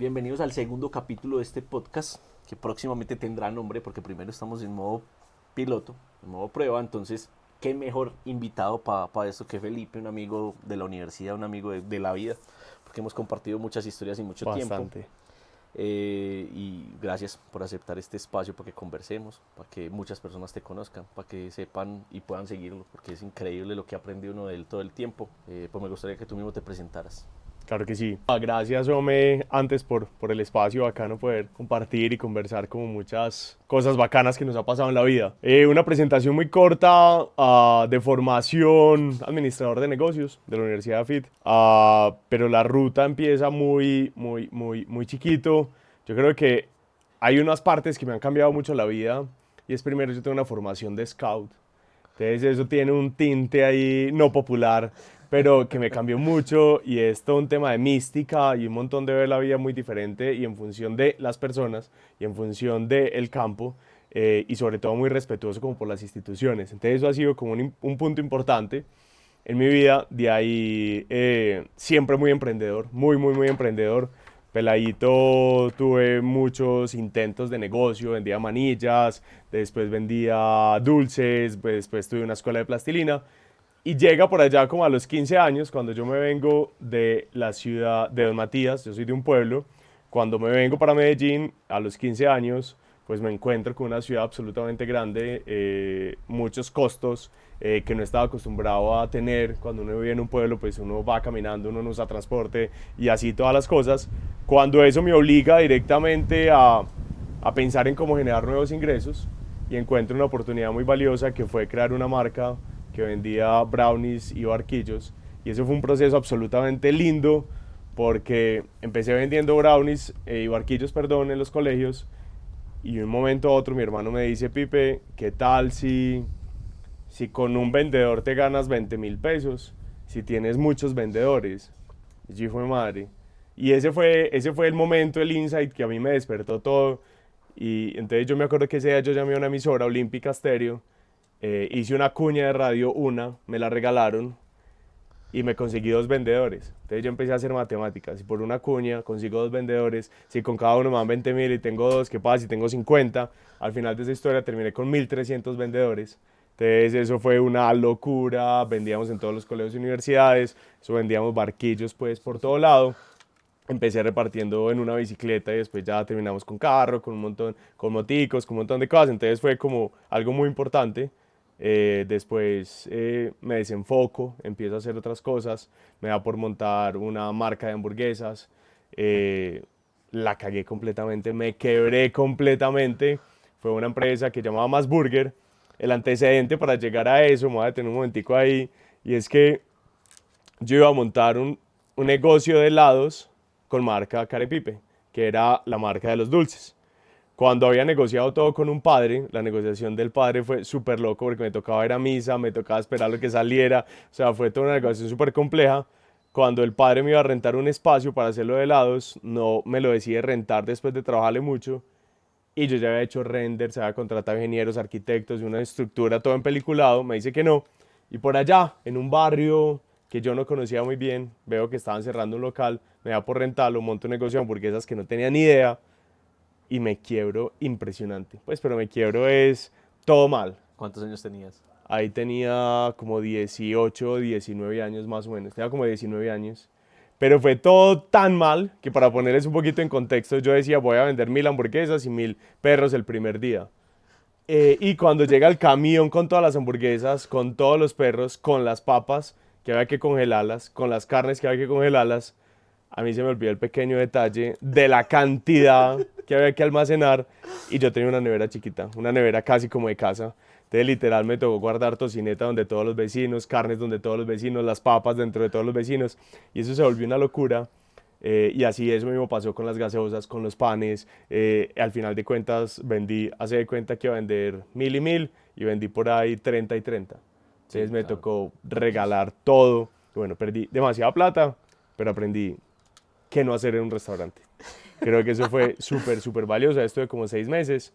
Bienvenidos al segundo capítulo de este podcast, que próximamente tendrá nombre porque primero estamos en modo piloto, en modo prueba. Entonces qué mejor invitado para esto que Felipe, un amigo de la universidad, un amigo de la vida, porque hemos compartido muchas historias y mucho tiempo. Bastante. Y gracias por aceptar este espacio para que conversemos, para que muchas personas te conozcan, para que sepan y puedan seguirlo, porque es increíble lo que aprende uno de él todo el tiempo. Pues me gustaría que tú mismo te presentaras. Claro que sí. Gracias, Ome, antes por el espacio bacano poder compartir y conversar como muchas cosas bacanas que nos ha pasado en la vida. Una presentación muy corta de formación, administrador de negocios de la Universidad de AFIT, pero la ruta empieza muy chiquito. Yo creo que hay unas partes que me han cambiado mucho la vida y es primero yo tengo una formación de scout. Entonces eso tiene un tinte ahí no popular, pero que me cambió mucho y es todo un tema de mística y un montón de ver la vida muy diferente y en función de las personas y en función del campo y sobre todo muy respetuoso como por las instituciones. Entonces eso ha sido como un punto importante en mi vida. De ahí siempre muy emprendedor, muy emprendedor. Peladito tuve muchos intentos de negocio, vendía manillas, después vendía dulces, pues después tuve una escuela de plastilina y llega por allá como a los 15 años, cuando yo me vengo de la ciudad de Don Matías, yo soy de un pueblo, cuando me vengo para Medellín a los 15 años, pues me encuentro con una ciudad absolutamente grande, muchos costos que no estaba acostumbrado a tener. Cuando uno vive en un pueblo, pues uno va caminando, uno no usa transporte y así todas las cosas. Cuando eso me obliga directamente a pensar en cómo generar nuevos ingresos y encuentro una oportunidad muy valiosa que fue crear una marca que vendía brownies y barquillos. Y eso fue un proceso absolutamente lindo porque empecé vendiendo brownies y barquillos, perdón, en los colegios. Y de un momento a otro mi hermano me dice: Pipe, ¿qué tal si con un vendedor te ganas 20.000 pesos? Si tienes muchos vendedores. Y yo, hijo de madre. Y ese fue el momento, el insight que a mí me despertó todo. Y entonces yo me acuerdo que ese día yo llamé a una emisora, Olímpica Stereo, hice una cuña de radio, me la regalaron y me conseguí 2 vendedores. Entonces yo empecé a hacer matemáticas. Si por una cuña consigo 2 vendedores, si con cada uno me dan 20.000 y tengo dos, ¿qué pasa si tengo 50? Al final de esa historia terminé con 1.300 vendedores. Entonces eso fue una locura. Vendíamos en todos los colegios y universidades, eso vendíamos barquillos pues por todo lado. Empecé repartiendo en una bicicleta y después ya terminamos con carro, con un montón, con moticos, con un montón de cosas. Entonces fue como algo muy importante. Después me desenfoco, empiezo a hacer otras cosas, me da por montar una marca de hamburguesas, eh, la cagué completamente, me quebré completamente. Fue una empresa que llamaba Más Burger. El antecedente para llegar a eso, me voy a detener un momentico ahí, y es que yo iba a montar un negocio de helados con marca Carepipe, que era la marca de los dulces. Cuando había negociado todo con un padre, la negociación del padre fue súper loco porque me tocaba ir a misa, me tocaba esperar lo que saliera, o sea, fue toda una negociación súper compleja. Cuando el padre me iba a rentar un espacio para hacerlo de helados, no me lo decide rentar después de trabajarle mucho y yo ya había hecho renders, había contratado ingenieros, arquitectos y una estructura todo en peliculado, me dice que no. Y por allá, en un barrio que yo no conocía muy bien, veo que estaban cerrando un local, me da por rentarlo, monto un negocio de hamburguesas que no tenía ni idea y me quiebro impresionante. Pues, pero me quiebro es todo mal. ¿Cuántos años tenías? Ahí tenía como 18, 19 años más o menos. Tenía como 19 años. Pero fue todo tan mal que, para ponerles un poquito en contexto, yo decía: voy a vender 1.000 hamburguesas y 1.000 perros el primer día. Y cuando llega el camión con todas las hamburguesas, con todos los perros, con las papas que había que congelarlas, con las carnes que había que congelarlas, a mí se me olvidó el pequeño detalle de la cantidad que había que almacenar y yo tenía una nevera chiquita, una nevera casi como de casa. Entonces literal me tocó guardar tocineta donde todos los vecinos, carnes donde todos los vecinos, las papas dentro de todos los vecinos, y eso se volvió una locura. Y así eso mismo pasó con las gaseosas, con los panes. Al final de cuentas vendí, hace de cuenta que iba a vender 1.000 y vendí por ahí 30 y 30. Sí, Entonces me claro. tocó regalar todo. Bueno, perdí demasiada plata, pero aprendí qué no hacer en un restaurante. Creo que eso fue súper valioso. Esto de como 6 meses.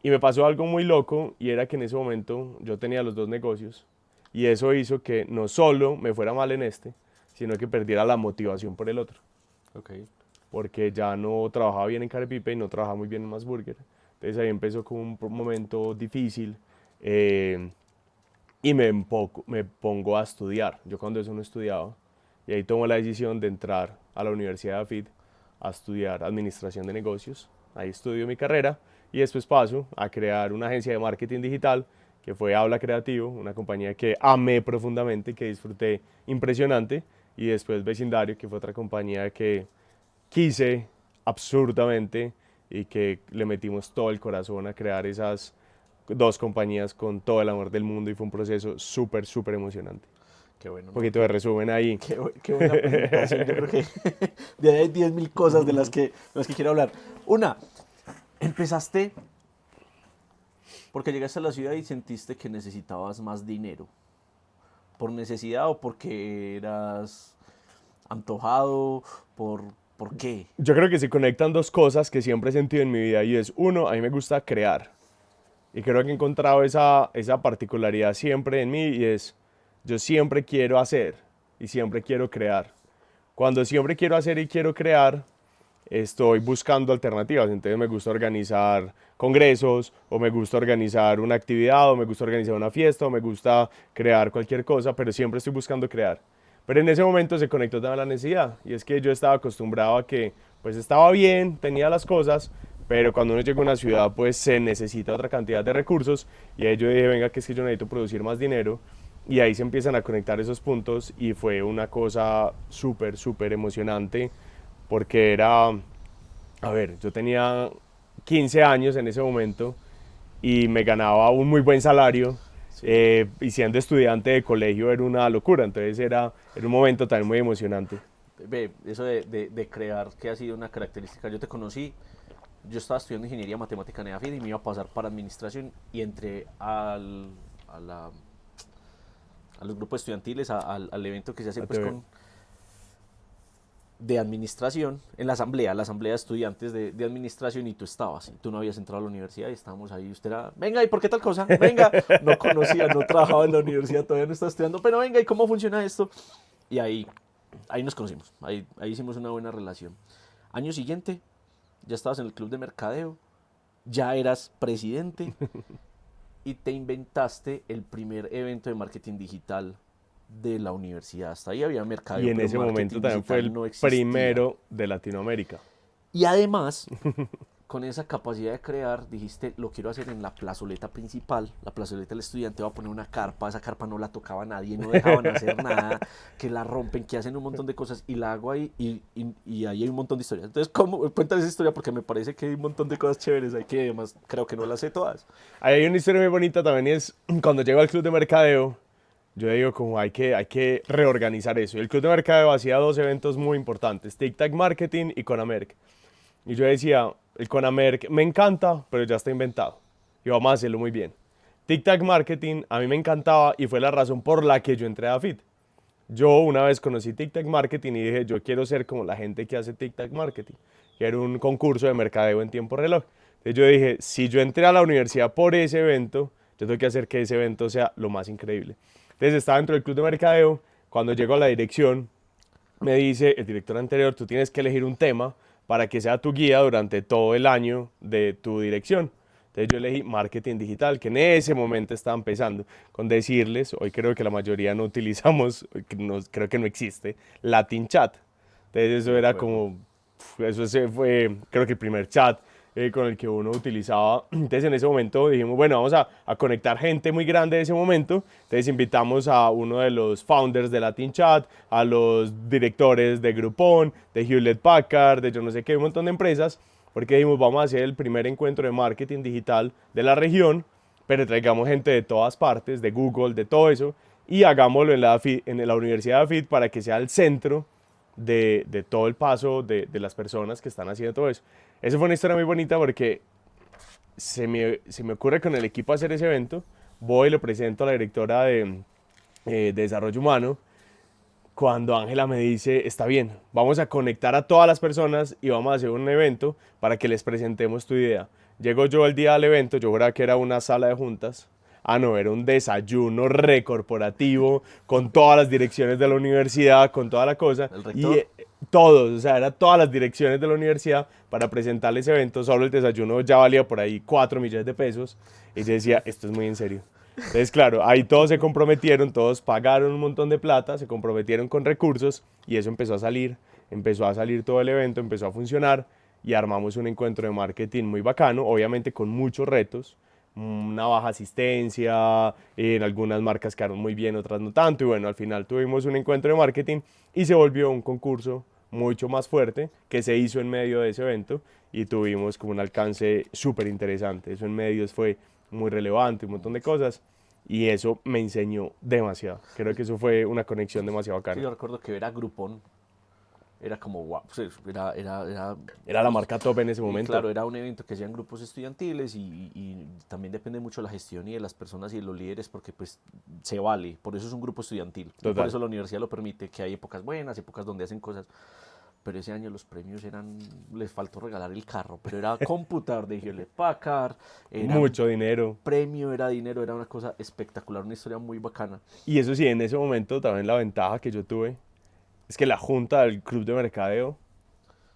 Y me pasó algo muy loco, y era que en ese momento yo tenía los 2 negocios y eso hizo que no solo me fuera mal en este, sino que perdiera la motivación por el otro. Ok. porque ya no trabajaba bien en Carepipe y no trabajaba muy bien en Más Burger. Entonces ahí empezó como un momento difícil y me pongo a estudiar. Yo cuando eso no estudiaba y ahí tomo la decisión de entrar a la Universidad de AFIT a estudiar Administración de Negocios. Ahí estudio mi carrera y después paso a crear una agencia de marketing digital que fue Habla Creativo, una compañía que amé profundamente, que disfruté impresionante, y después Vecindario, que fue otra compañía que quise absurdamente y que le metimos todo el corazón a crear esas dos compañías con todo el amor del mundo y fue un proceso súper, súper emocionante. Qué bueno, Un ¿no? poquito de resumen ahí. Qué buena presentación. Yo creo que de ahí hay 10.000 cosas de las que quiero hablar. Una, empezaste porque llegaste a la ciudad y sentiste que necesitabas más dinero. ¿Por necesidad o porque eras antojado? ¿Por qué? Yo creo que se conectan dos cosas que siempre he sentido en mi vida y es, uno, a mí me gusta crear y creo que he encontrado esa particularidad siempre en mí y es, yo siempre quiero hacer y siempre quiero crear. Cuando siempre quiero hacer y quiero crear, estoy buscando alternativas. Entonces me gusta organizar congresos, o me gusta organizar una actividad, o me gusta organizar una fiesta, o me gusta crear cualquier cosa, pero siempre estoy buscando crear. Pero en ese momento se conectó también la necesidad, y es que yo estaba acostumbrado a que, pues estaba bien, tenía las cosas, pero cuando uno llega a una ciudad, pues se necesita otra cantidad de recursos, y ahí yo dije, venga, que es que yo necesito producir más dinero, y ahí se empiezan a conectar esos puntos, y fue una cosa súper, súper emocionante, porque era, a ver, yo tenía 15 años en ese momento y me ganaba un muy buen salario Sí. y siendo estudiante de colegio era una locura, entonces era un momento también muy emocionante. Ve, eso de crear, que ha sido una característica. Yo te conocí, yo estaba estudiando ingeniería matemática en EAFID y me iba a pasar para administración y entré a los grupos estudiantiles, al evento que se hace pues, de administración, en la asamblea de estudiantes de administración y tú estabas, y tú no habías entrado a la universidad y estábamos ahí, y usted era, venga, ¿y por qué tal cosa? Venga, no conocía, no trabajaba en la universidad, todavía no estaba estudiando, pero venga, ¿y cómo funciona esto? Y ahí nos conocimos, ahí hicimos una buena relación. Año siguiente, ya estabas en el club de mercadeo, ya eras presidente y te inventaste el primer evento de marketing digital de la universidad. Hasta ahí había mercadeo, Y en pero ese marketing momento también fue digital el no existía. primero de Latinoamérica. Y además, con esa capacidad de crear, dijiste, lo quiero hacer en la plazoleta principal, la plazoleta del estudiante, va a poner una carpa, esa carpa no la tocaba nadie, no dejaban hacer nada, que la rompen, que hacen un montón de cosas, y la hago ahí, y ahí hay un montón de historias. Entonces, cuéntame esa historia, porque me parece que hay un montón de cosas chéveres ahí, que además creo que no las sé todas. Ahí hay una historia muy bonita también y es cuando llego al club de mercadeo, yo digo como hay que reorganizar eso. Y el club de mercadeo hacía dos eventos muy importantes, Tic Tac Marketing y Conamerc. Y yo decía, el Conamerc me encanta, pero ya está inventado. Y vamos a hacerlo muy bien. Tic Tac Marketing a mí me encantaba y fue la razón por la que yo entré a FIT. Yo una vez conocí Tic Tac Marketing y dije, yo quiero ser como la gente que hace Tic Tac Marketing, que era un concurso de mercadeo en tiempo reloj. Entonces yo dije, si yo entré a la universidad por ese evento, yo tengo que hacer que ese evento sea lo más increíble. Entonces estaba dentro del club de mercadeo, cuando llego a la dirección, me dice el director anterior, tú tienes que elegir un tema para que sea tu guía durante todo el año de tu dirección. Entonces yo elegí marketing digital, que en ese momento estaba empezando. Con decirles, hoy creo que la mayoría no utilizamos, creo que no existe, Latin Chat. Entonces eso era como, eso fue creo que el primer chat con el que uno utilizaba. Entonces en ese momento dijimos, bueno, vamos a conectar gente muy grande de ese momento. Entonces invitamos a uno de los founders de Latin Chat, a los directores de Groupon, de Hewlett Packard, de yo no sé qué, un montón de empresas, porque dijimos, vamos a hacer el primer encuentro de marketing digital de la región, pero traigamos gente de todas partes, de Google, de todo eso, y hagámoslo en la Universidad de AFIT para que sea el centro de todo el paso de las personas que están haciendo todo eso. Esa fue una historia muy bonita porque se me ocurre con el equipo hacer ese evento, voy y lo presento a la directora de Desarrollo Humano, cuando Ángela me dice, está bien, vamos a conectar a todas las personas y vamos a hacer un evento para que les presentemos tu idea. Llego yo el día del evento, yo juraba que era una sala de juntas, Ah, no, era un desayuno recorporativo con todas las direcciones de la universidad, con toda la cosa. ¿El rector? Todos, o sea, eran todas las direcciones de la universidad para presentarles eventos. Solo el desayuno ya valía por ahí 4 millones de pesos. Y yo decía, esto es muy en serio. Entonces, claro, ahí todos se comprometieron, todos pagaron un montón de plata, se comprometieron con recursos y eso empezó a salir todo el evento, empezó a funcionar y armamos un encuentro de marketing muy bacano, obviamente con muchos retos, una baja asistencia, en algunas marcas quedaron muy bien, otras no tanto, y bueno, al final tuvimos un encuentro de marketing y se volvió un concurso mucho más fuerte que se hizo en medio de ese evento y tuvimos como un alcance súper interesante. Eso en medios fue muy relevante, un montón de cosas y eso me enseñó demasiado. Creo que eso fue una conexión demasiado Sí, bacana. yo recuerdo que era Groupon, era como guau, pues, Era la marca top en ese y momento. claro, era un evento que hacían grupos estudiantiles y también depende mucho de la gestión y de las personas y de los líderes porque pues se vale, por eso es un grupo estudiantil, y por Total. eso la universidad lo permite, que hay épocas buenas, épocas donde hacen cosas, pero ese año los premios eran, les faltó regalar el carro, pero era computador de Hewlett Packard, era Mucho dinero. premio, era dinero, era una cosa espectacular, una historia muy bacana. Y eso sí, en ese momento también la ventaja que yo tuve es que la junta del club de mercadeo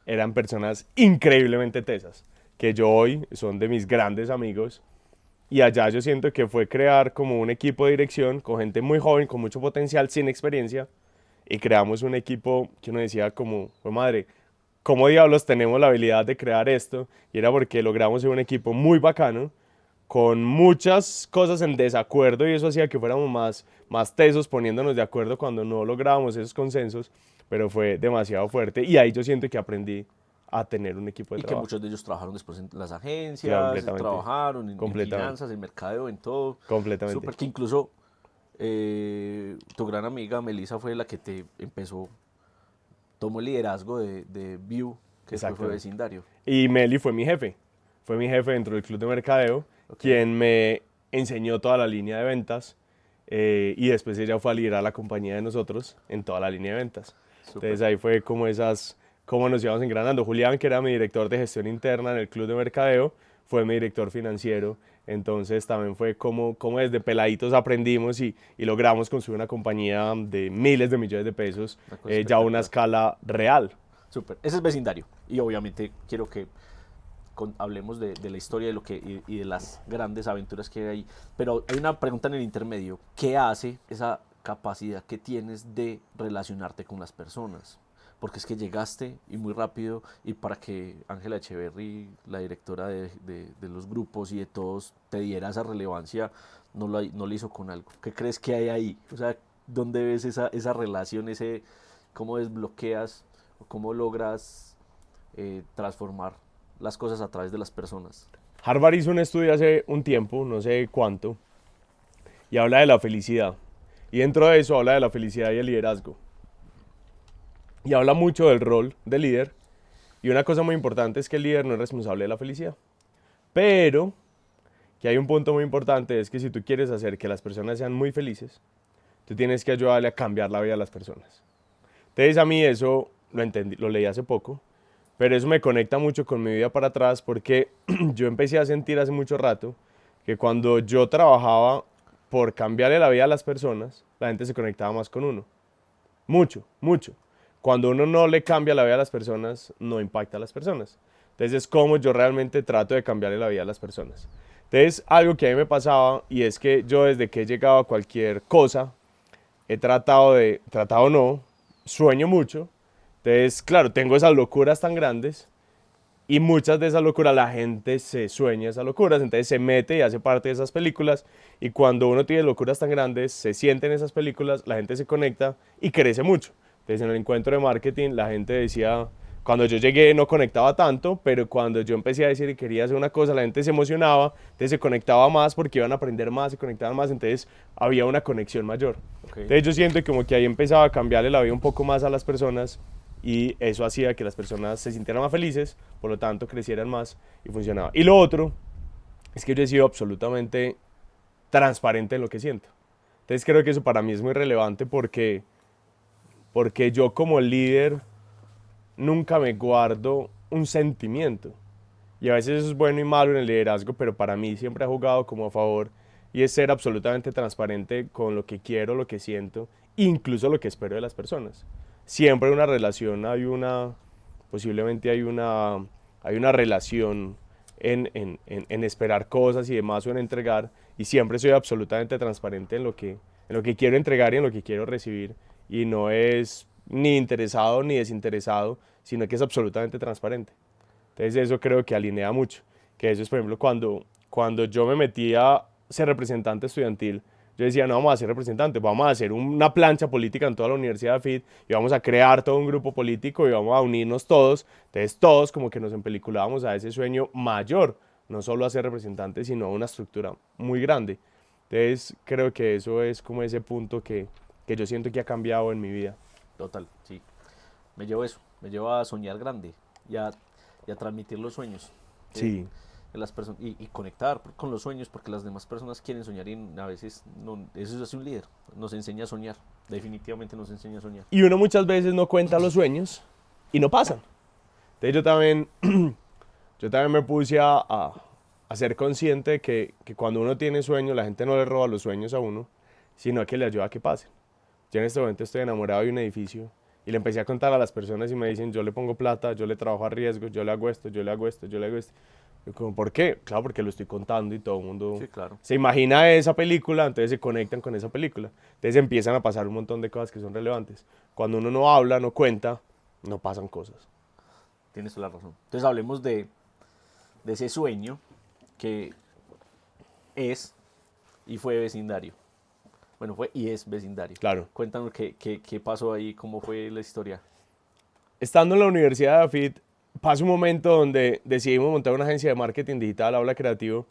eran personas increíblemente tesas, que yo hoy son de mis grandes amigos. Y allá yo siento que fue crear como un equipo de dirección con gente muy joven, con mucho potencial, sin experiencia. Y creamos un equipo que uno decía como, "Jue madre, ¿cómo diablos tenemos la habilidad de crear esto?" Y era porque logramos ser un equipo muy bacano, con muchas cosas en desacuerdo y eso hacía que fuéramos más tesos poniéndonos de acuerdo cuando no lográbamos esos consensos, pero fue demasiado fuerte y ahí yo siento que aprendí a tener un equipo de Y que trabajo. muchos de ellos trabajaron después en las Sí, agencias, completamente. trabajaron en Completamente. finanzas, en mercadeo, en todo. Completamente. Súper, que incluso tu gran amiga Melissa fue la que te empezó, tomó el liderazgo de View, que después fue Exactamente. vecindario. Y Meli fue mi jefe dentro del club de mercadeo, Ok. quien me enseñó toda la línea de ventas y después ella fue a liderar la compañía de nosotros en toda la línea de ventas. Súper. Entonces ahí fue como cómo nos íbamos engranando. Julián, que era mi director de gestión interna en el club de mercadeo, fue mi director financiero. Entonces también fue como desde peladitos aprendimos y logramos construir una compañía de miles de millones de pesos, Una cosa ya a una espectacular. escala real. Súper. Ese es vecindario. Y obviamente quiero que hablemos de la historia de lo que, y de las grandes aventuras que hay ahí. Pero hay una pregunta en el intermedio. ¿Qué hace esa capacidad que tienes de relacionarte con las personas? Porque es que llegaste y muy rápido y para que Ángela Echeverry, la directora de los grupos y de todos, te diera esa relevancia, no lo hizo con algo. ¿Qué crees que hay ahí? O sea, ¿dónde ves esa relación, cómo desbloqueas o cómo logras transformar las cosas a través de las personas? Harvard hizo un estudio hace un tiempo, no sé cuánto, y habla de la felicidad. Y dentro de eso habla de la felicidad y el liderazgo. Y habla mucho del rol del líder. Y una cosa muy importante es que el líder no es responsable de la felicidad. Pero que hay un punto muy importante, es que si tú quieres hacer que las personas sean muy felices, tú tienes que ayudarle a cambiar la vida de las personas. Entonces a mí eso lo entendí, lo leí hace poco, pero eso me conecta mucho con mi vida para atrás porque yo empecé a sentir hace mucho rato que cuando yo trabajaba por cambiarle la vida a las personas, la gente se conectaba más con uno. Mucho, mucho. Cuando uno no le cambia la vida a las personas, no impacta a las personas. Entonces es como yo realmente trato de cambiarle la vida a las personas. Entonces algo que a mí me pasaba y es que yo desde que he llegado a cualquier cosa, tratado no, sueño mucho. Entonces, claro, tengo esas locuras tan grandes y muchas de esas locuras la gente se sueña esas locuras, entonces se mete y hace parte de esas películas y cuando uno tiene locuras tan grandes, se siente en esas películas, la gente se conecta y crece mucho. Entonces en el encuentro de marketing la gente decía, cuando yo llegué no conectaba tanto, pero cuando yo empecé a decir que quería hacer una cosa, la gente se emocionaba, entonces se conectaba más porque iban a aprender más, se conectaban más, entonces había una conexión mayor. Okay. Entonces yo siento como que ahí empezaba a cambiarle la vida un poco más a las personas y eso hacía que las personas se sintieran más felices, por lo tanto crecieran más y funcionaba. Y lo otro es que yo he sido absolutamente transparente en lo que siento. Entonces creo que eso para mí es muy relevante porque yo como líder nunca me guardo un sentimiento. Y a veces eso es bueno y malo en el liderazgo, pero para mí siempre ha jugado como a favor y es ser absolutamente transparente con lo que quiero, lo que siento, incluso lo que espero de las personas. Siempre en una relación posiblemente hay una relación en esperar cosas y demás o en entregar, y siempre soy absolutamente transparente en lo que quiero entregar y en lo que quiero recibir, y no es ni interesado ni desinteresado, sino que es absolutamente transparente. Entonces eso creo que alinea mucho, que eso es, por ejemplo, cuando yo me metí a ser representante estudiantil, yo decía, no vamos a ser representantes, vamos a hacer una plancha política en toda la Universidad de FIT y vamos a crear todo un grupo político y vamos a unirnos todos. Entonces todos como que nos empeliculábamos a ese sueño mayor, no solo a ser representantes, sino a una estructura muy grande. Entonces creo que eso es como ese punto que yo siento que ha cambiado en mi vida. Total, sí. Me llevo eso, me llevo a soñar grande y a transmitir los sueños. Sí. De las personas y conectar con los sueños, porque las demás personas quieren soñar y a veces no, eso es un líder, nos enseña a soñar, definitivamente nos enseña a soñar. Y uno muchas veces no cuenta los sueños y no pasan. Entonces yo también me puse a ser consciente de que cuando uno tiene sueños, la gente no le roba los sueños a uno, sino que le ayuda a que pasen. Yo en este momento estoy enamorado de un edificio y le empecé a contar a las personas y me dicen, yo le pongo plata, yo le trabajo a riesgo, yo le hago esto, yo le hago esto, yo le hago esto. Yo como, ¿por qué? Claro, porque lo estoy contando y todo el mundo Sí, claro. se imagina esa película, entonces se conectan con esa película. Entonces empiezan a pasar un montón de cosas que son relevantes. Cuando uno no habla, no cuenta, no pasan cosas. Tienes toda la razón. Entonces hablemos de ese sueño que es y fue vecindario. Bueno, fue y es vecindario. Claro. Cuéntanos qué pasó ahí, cómo fue la historia. Estando en la Universidad de AFIT, pasa un momento donde decidimos montar una agencia de marketing digital, Aula Creativo,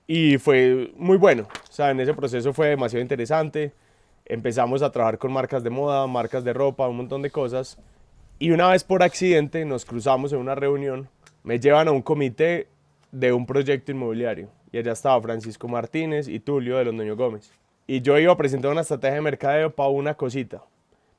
y fue muy bueno. O sea, en ese proceso fue demasiado interesante. Empezamos a trabajar con marcas de moda, marcas de ropa, un montón de cosas. Y una vez por accidente nos cruzamos en una reunión, me llevan a un comité de un proyecto inmobiliario. Y allá estaba Francisco Martínez y Tulio de Londoño Gómez. Y yo iba a presentar una estrategia de mercadeo para una cosita.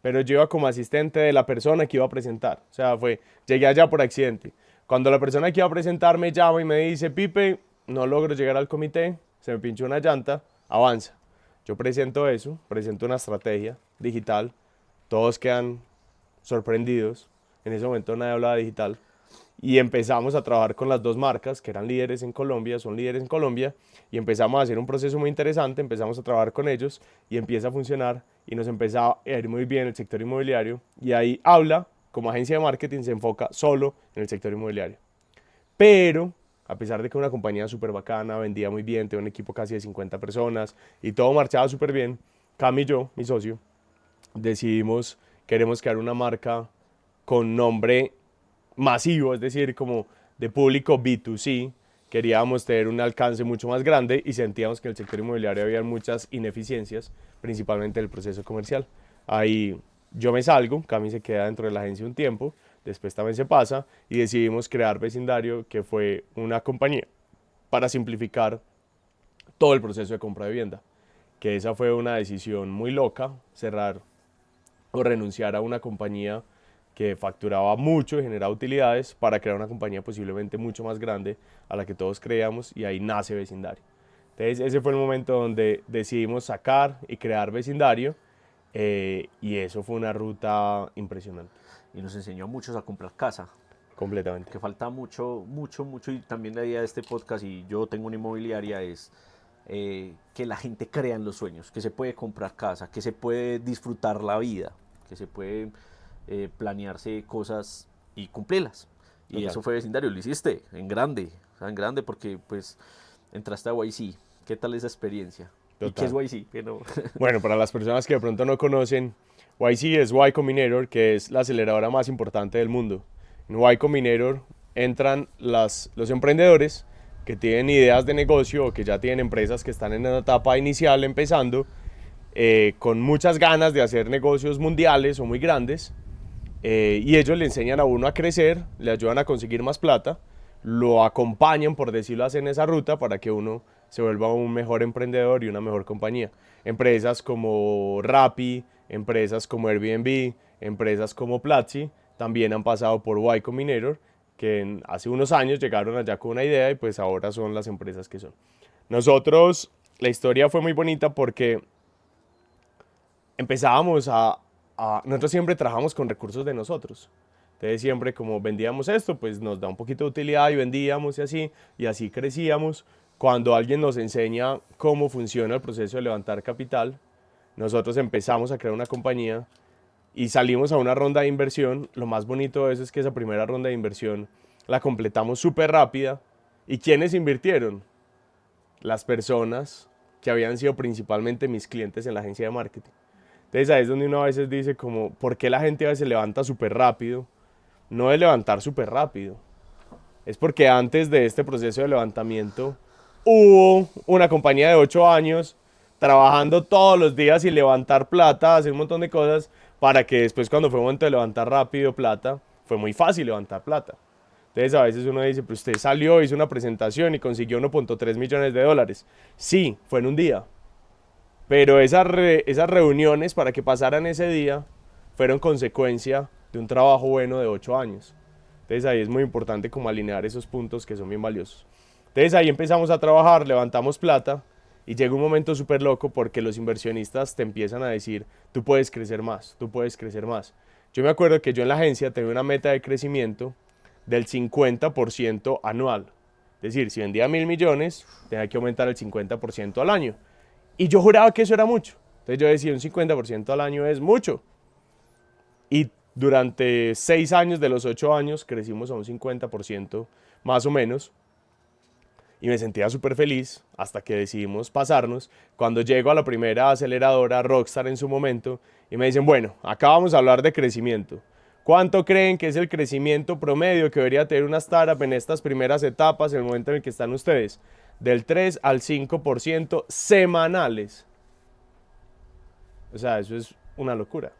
Pero yo iba como asistente de la persona que iba a presentar. O sea, llegué allá por accidente. Cuando la persona que iba a presentar me llama y me dice, Pipe, no logro llegar al comité, se me pinchó una llanta, avanza. Yo presento eso, presento una estrategia digital, todos quedan sorprendidos. En ese momento nadie hablaba de digital. Y empezamos a trabajar con las dos marcas que eran líderes en Colombia, son líderes en Colombia, y empezamos a hacer un proceso muy interesante, empezamos a trabajar con ellos y empieza a funcionar y nos empezaba a ir muy bien el sector inmobiliario, y ahí Habla, como agencia de marketing, se enfoca solo en el sector inmobiliario. Pero, a pesar de que una compañía súper bacana, vendía muy bien, tenía un equipo casi de 50 personas y todo marchaba súper bien, Cam y yo, mi socio, decidimos, queremos crear una marca con nombre masivo, es decir, como de público B2C. Queríamos tener un alcance mucho más grande y sentíamos que en el sector inmobiliario había muchas ineficiencias, principalmente en el proceso comercial. Ahí yo me salgo, Cami se queda dentro de la agencia un tiempo, después también se pasa y decidimos crear Vecindario, que fue una compañía para simplificar todo el proceso de compra de vivienda. Que esa fue una decisión muy loca, cerrar o renunciar a una compañía que facturaba mucho y generaba utilidades para crear una compañía posiblemente mucho más grande a la que todos creíamos, y ahí nace Vecindario. Entonces ese fue el momento donde decidimos sacar y crear Vecindario, y eso fue una ruta impresionante. Y nos enseñó a muchos a comprar casa. Completamente. Que falta mucho, y también la idea de este podcast, y yo tengo una inmobiliaria, es que la gente crea en los sueños, que se puede comprar casa, que se puede disfrutar la vida, que se puede planearse cosas y cumplirlas. Y Total. eso fue Vecindario, lo hiciste en grande, o sea, en grande, porque pues entraste a YC. ¿Qué tal esa experiencia? Total. ¿Y qué es YC? Pero... Bueno, para las personas que de pronto no conocen, YC es Y Combinator, que es la aceleradora más importante del mundo. En Y Combinator entran los emprendedores que tienen ideas de negocio o que ya tienen empresas que están en una etapa inicial empezando, con muchas ganas de hacer negocios mundiales o muy grandes, y ellos le enseñan a uno a crecer, le ayudan a conseguir más plata, lo acompañan, por decirlo así, en esa ruta para que uno se vuelva un mejor emprendedor y una mejor compañía. Empresas como Rappi, empresas como Airbnb, empresas como Platzi también han pasado por Y Combinator, que hace unos años llegaron allá con una idea y pues ahora son las empresas que son. Nosotros la historia fue muy bonita porque empezábamos nosotros siempre trabajamos con recursos de nosotros. Entonces siempre como vendíamos esto, pues nos da un poquito de utilidad y vendíamos y así crecíamos. Cuando alguien nos enseña cómo funciona el proceso de levantar capital, nosotros empezamos a crear una compañía y salimos a una ronda de inversión. Lo más bonito de eso es que esa primera ronda de inversión la completamos súper rápida. ¿Y quiénes invirtieron? Las personas que habían sido principalmente mis clientes en la agencia de marketing. Entonces ahí es donde uno a veces dice como, ¿por qué la gente a veces levanta súper rápido? No es levantar súper rápido. Es porque antes de este proceso de levantamiento hubo una compañía de 8 años trabajando todos los días y levantar plata, hacer un montón de cosas para que después cuando fue momento de levantar rápido plata, fue muy fácil levantar plata. Entonces a veces uno dice, pues usted salió, hizo una presentación y consiguió 1.3 millones de dólares. Sí, fue en un día. Pero esas reuniones para que pasaran ese día fueron consecuencia de un trabajo bueno de 8 años. Entonces ahí es muy importante como alinear esos puntos que son bien valiosos. Entonces ahí empezamos a trabajar, levantamos plata y llega un momento súper loco porque los inversionistas te empiezan a decir, tú puedes crecer más, tú puedes crecer más. Yo me acuerdo que yo en la agencia tenía una meta de crecimiento del 50% anual. Es decir, si vendía 1.000 millones, tenía que aumentar el 50% al año. Y yo juraba que eso era mucho. Entonces yo decía, un 50% al año es mucho. Y durante 6 años de los 8 años crecimos a un 50% más o menos. Y me sentía súper feliz hasta que decidimos pasarnos. Cuando llego a la primera aceleradora, Rockstar en su momento, y me dicen, bueno, acá vamos a hablar de crecimiento. ¿Cuánto creen que es el crecimiento promedio que debería tener una startup en estas primeras etapas, en el momento en el que están ustedes? Del 3 al 5% semanales. O sea, eso es una locura.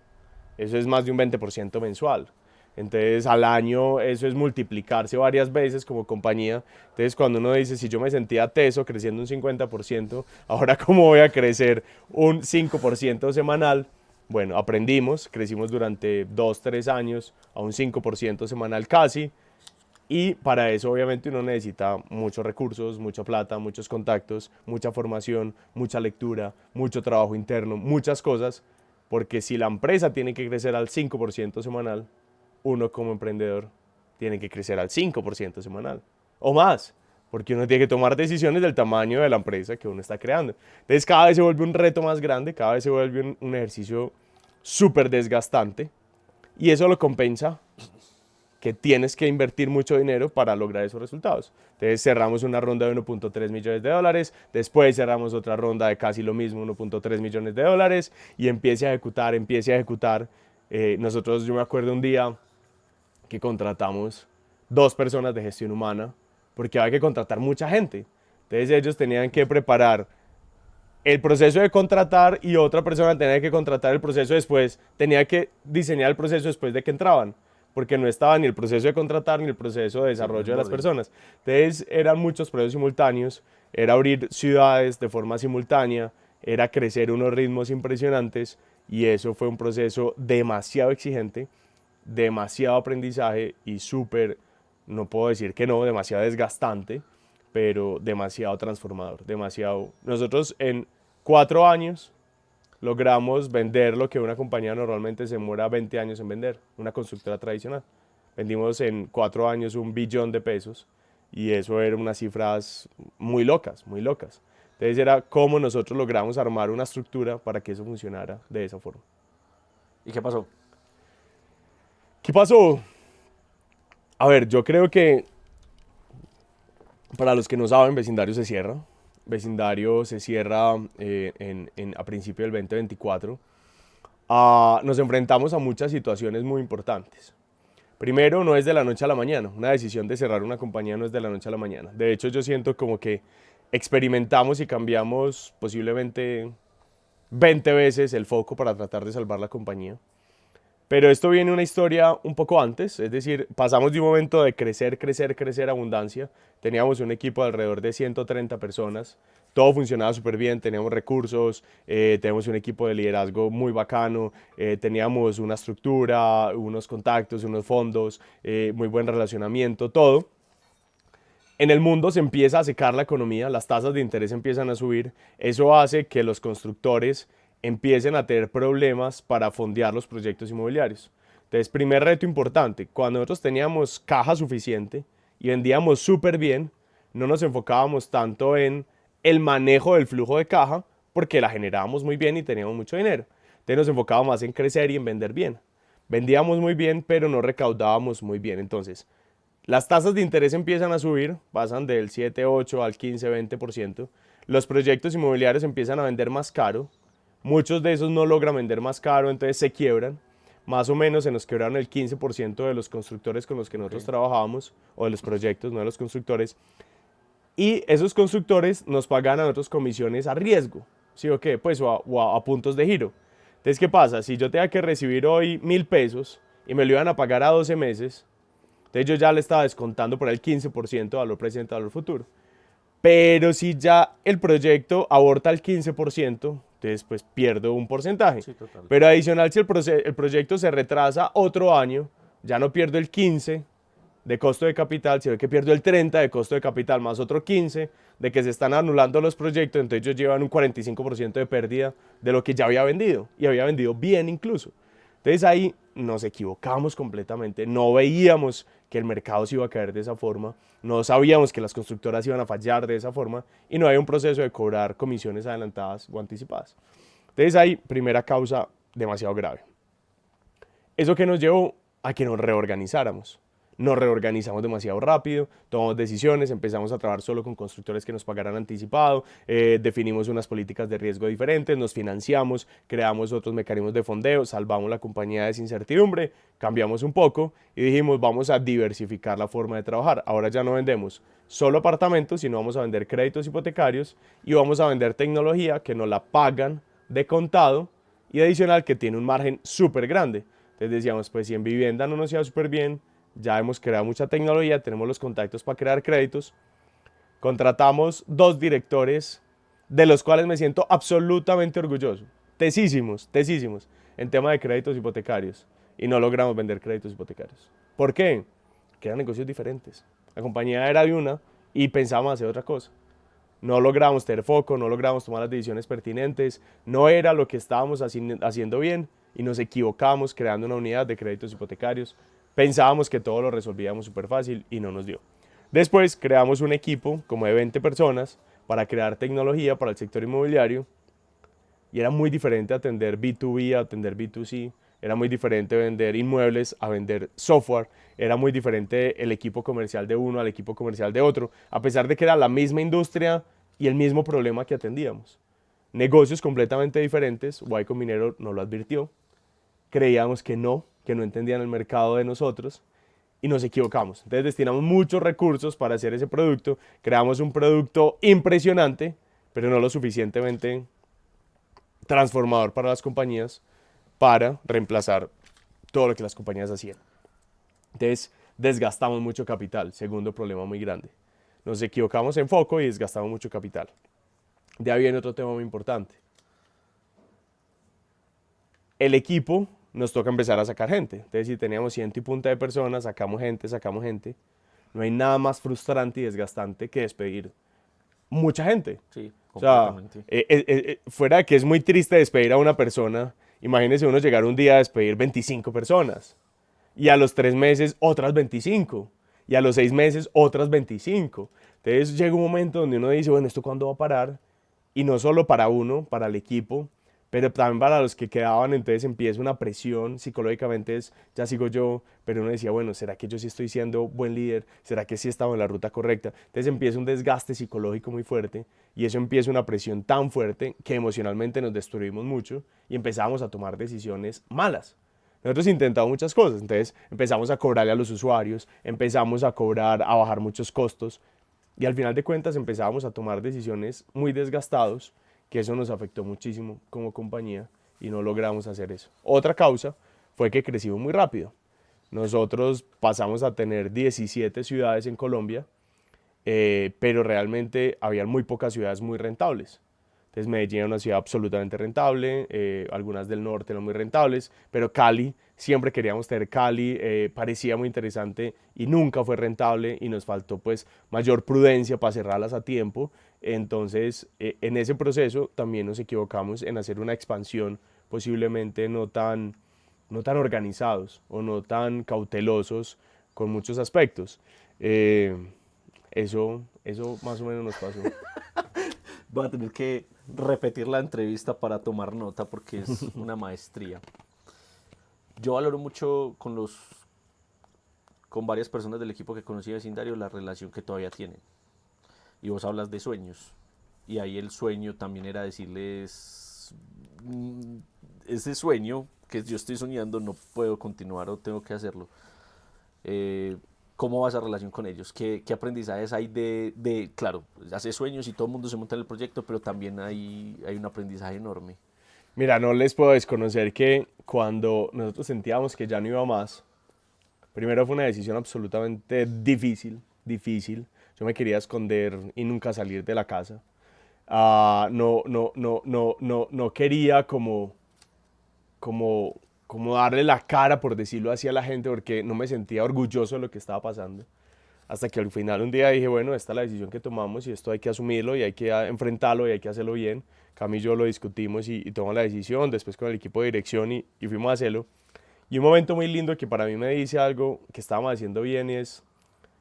Eso es más de un 20% mensual. Entonces, al año eso es multiplicarse varias veces como compañía. Entonces, cuando uno dice, si yo me sentía teso creciendo un 50%, ahora cómo voy a crecer un 5% semanal. Bueno, aprendimos, crecimos durante 2, 3 años a un 5% semanal casi. Y para eso obviamente uno necesita muchos recursos, mucha plata, muchos contactos, mucha formación, mucha lectura, mucho trabajo interno, muchas cosas. Porque si la empresa tiene que crecer al 5% semanal, uno como emprendedor tiene que crecer al 5% semanal o más, porque uno tiene que tomar decisiones del tamaño de la empresa que uno está creando. Entonces cada vez se vuelve un reto más grande, cada vez se vuelve un ejercicio súper desgastante y eso lo compensa que tienes que invertir mucho dinero para lograr esos resultados. Entonces cerramos una ronda de 1.3 millones de dólares, después cerramos otra ronda de casi lo mismo, 1.3 millones de dólares y empiece a ejecutar. Nosotros, yo me acuerdo un día que contratamos 2 personas de gestión humana porque había que contratar mucha gente. Entonces ellos tenían que preparar el proceso de contratar y otra persona tenía que contratar el proceso después, tenía que diseñar el proceso después de que entraban, porque no estaba ni el proceso de contratar ni el proceso de desarrollo de las personas. Entonces eran muchos procesos simultáneos, era abrir ciudades de forma simultánea, era crecer unos ritmos impresionantes y eso fue un proceso demasiado exigente, demasiado aprendizaje y súper, no puedo decir que no, demasiado desgastante, pero demasiado transformador, demasiado. Nosotros en 4 años logramos vender lo que una compañía normalmente se demora 20 años en vender, una constructora tradicional. Vendimos en 4 años 1 billón de pesos y eso eran unas cifras muy locas, muy locas. Entonces era cómo nosotros logramos armar una estructura para que eso funcionara de esa forma. ¿Y qué pasó? ¿Qué pasó? A ver, yo creo que para los que no saben, Vecindario se cierra. Vecindario se cierra a principio del 2024. Nos enfrentamos a muchas situaciones muy importantes. Primero, no es de la noche a la mañana. Una decisión de cerrar una compañía no es de la noche a la mañana. De hecho, yo siento como que experimentamos y cambiamos posiblemente 20 veces el foco para tratar de salvar la compañía. Pero esto viene una historia un poco antes, es decir, pasamos de un momento de crecer abundancia. Teníamos un equipo de alrededor de 130 personas, todo funcionaba súper bien, teníamos recursos, teníamos un equipo de liderazgo muy bacano, teníamos una estructura, unos contactos, unos fondos, muy buen relacionamiento, todo. En el mundo se empieza a secar la economía, las tasas de interés empiezan a subir, eso hace que los constructores empiecen a tener problemas para fondear los proyectos inmobiliarios. Entonces, primer reto importante, cuando nosotros teníamos caja suficiente y vendíamos súper bien, no nos enfocábamos tanto en el manejo del flujo de caja porque la generábamos muy bien y teníamos mucho dinero. Entonces nos enfocábamos más en crecer y en vender bien. Vendíamos muy bien, pero no recaudábamos muy bien. Entonces, las tasas de interés empiezan a subir, pasan del 7, 8 al 15, 20%. Los proyectos inmobiliarios empiezan a vender más caro. Muchos de esos no logran vender más caro, entonces se quiebran. Más o menos se nos quebraron el 15% de los constructores con los que nosotros trabajábamos, o de los proyectos, no de los constructores. Y esos constructores nos pagan a nosotros comisiones a riesgo, ¿sí o qué? Pues o a puntos de giro. Entonces, ¿qué pasa? Si yo tenía que recibir hoy 1.000 pesos y me lo iban a pagar a 12 meses, entonces yo ya le estaba descontando por el 15% de valor presente, valor futuro. Pero si ya el proyecto aborta el 15%, entonces pues pierdo un porcentaje. Sí, total. Pero adicional, si el proyecto se retrasa otro año, ya no pierdo el 15 de costo de capital, sino que pierdo el 30 de costo de capital más otro 15 de que se están anulando los proyectos, entonces ellos llevan un 45% de pérdida de lo que ya había vendido, y había vendido bien incluso. Entonces ahí nos equivocamos completamente, no veíamos que el mercado se iba a caer de esa forma, no sabíamos que las constructoras iban a fallar de esa forma y no había un proceso de cobrar comisiones adelantadas o anticipadas. Entonces ahí, primera causa demasiado grave. Eso que nos llevó a que nos reorganizáramos. Nos reorganizamos demasiado rápido, tomamos decisiones, empezamos a trabajar solo con constructores que nos pagaran anticipado, definimos unas políticas de riesgo diferentes, nos financiamos, creamos otros mecanismos de fondeo, salvamos la compañía de esa incertidumbre, cambiamos un poco y dijimos vamos a diversificar la forma de trabajar. Ahora ya no vendemos solo apartamentos, sino vamos a vender créditos hipotecarios y vamos a vender tecnología que nos la pagan de contado y adicional que tiene un margen súper grande. Entonces decíamos, pues si en vivienda no nos iba súper bien, ya hemos creado mucha tecnología, tenemos los contactos para crear créditos. Contratamos 2 directores de los cuales me siento absolutamente orgulloso. Tesísimos en tema de créditos hipotecarios. Y no logramos vender créditos hipotecarios. ¿Por qué? Que eran negocios diferentes. La compañía era de una y pensábamos hacer otra cosa. No logramos tener foco, no logramos tomar las decisiones pertinentes, no era lo que estábamos haciendo bien y nos equivocamos creando una unidad de créditos hipotecarios. Pensábamos que todo lo resolvíamos súper fácil y no nos dio. Después creamos un equipo como de 20 personas para crear tecnología para el sector inmobiliario y era muy diferente atender B2B a atender B2C, era muy diferente vender inmuebles a vender software, era muy diferente el equipo comercial de uno al equipo comercial de otro, a pesar de que era la misma industria y el mismo problema que atendíamos. Negocios completamente diferentes, Y Combinero nos lo advirtió, creíamos que no entendían el mercado de nosotros y nos equivocamos. Entonces destinamos muchos recursos para hacer ese producto, creamos un producto impresionante, pero no lo suficientemente transformador para las compañías para reemplazar todo lo que las compañías hacían. Entonces desgastamos mucho capital, segundo problema muy grande. Nos equivocamos en foco y desgastamos mucho capital. De ahí viene otro tema muy importante. El equipo nos toca empezar a sacar gente. Entonces, si teníamos 100 y punta de personas, sacamos gente. No hay nada más frustrante y desgastante que despedir mucha gente. Sí, O sea, completamente. fuera de que es muy triste despedir a una persona, imagínese uno llegar un día a despedir 25 personas. Y a los 3 meses otras 25. Y a los 6 meses otras 25. Entonces llega un momento donde uno dice, bueno, ¿esto cuándo va a parar? Y no solo para uno, para el equipo, pero también para los que quedaban. Entonces empieza una presión psicológicamente, ya sigo yo, pero uno decía, bueno, ¿será que yo sí estoy siendo buen líder? ¿Será que sí estaba en la ruta correcta? Entonces empieza un desgaste psicológico muy fuerte y eso empieza una presión tan fuerte que emocionalmente nos destruimos mucho y empezamos a tomar decisiones malas. Nosotros intentamos muchas cosas, entonces empezamos a cobrarle a los usuarios, empezamos a bajar muchos costos y al final de cuentas empezábamos a tomar decisiones muy desgastados, que eso nos afectó muchísimo como compañía y no logramos hacer eso. Otra causa fue que crecimos muy rápido. Nosotros pasamos a tener 17 ciudades en Colombia, pero realmente había muy pocas ciudades muy rentables. Entonces Medellín era una ciudad absolutamente rentable, algunas del norte no muy rentables, pero Cali siempre queríamos tener Cali, parecía muy interesante y nunca fue rentable y nos faltó pues mayor prudencia para cerrarlas a tiempo. Entonces, en ese proceso también nos equivocamos en hacer una expansión posiblemente no tan organizados o no tan cautelosos con muchos aspectos. Eh, eso más o menos nos pasó. Voy a tener que repetir la entrevista para tomar nota porque es una maestría. Yo valoro mucho con varias personas del equipo que conocí de vecindario la relación que todavía tienen. Y vos hablas de sueños. Y ahí el sueño también era decirles, ese sueño que yo estoy soñando no puedo continuar o tengo que hacerlo. ¿Cómo va esa relación con ellos? ¿Qué aprendizajes hay claro, hace sueños y todo el mundo se monta en el proyecto, pero también hay un aprendizaje enorme? Mira, no les puedo desconocer que cuando nosotros sentíamos que ya no iba más, primero fue una decisión absolutamente difícil, difícil. Yo me quería esconder y nunca salir de la casa. No quería como, como darle la cara, por decirlo así, a la gente, porque no me sentía orgulloso de lo que estaba pasando. Hasta que al final un día dije, bueno, esta es la decisión que tomamos y esto hay que asumirlo y hay que enfrentarlo y hay que hacerlo bien. Cami y yo lo discutimos y tomamos la decisión, después con el equipo de dirección y fuimos a hacerlo. Y un momento muy lindo que para mí me dice algo que estábamos haciendo bien es,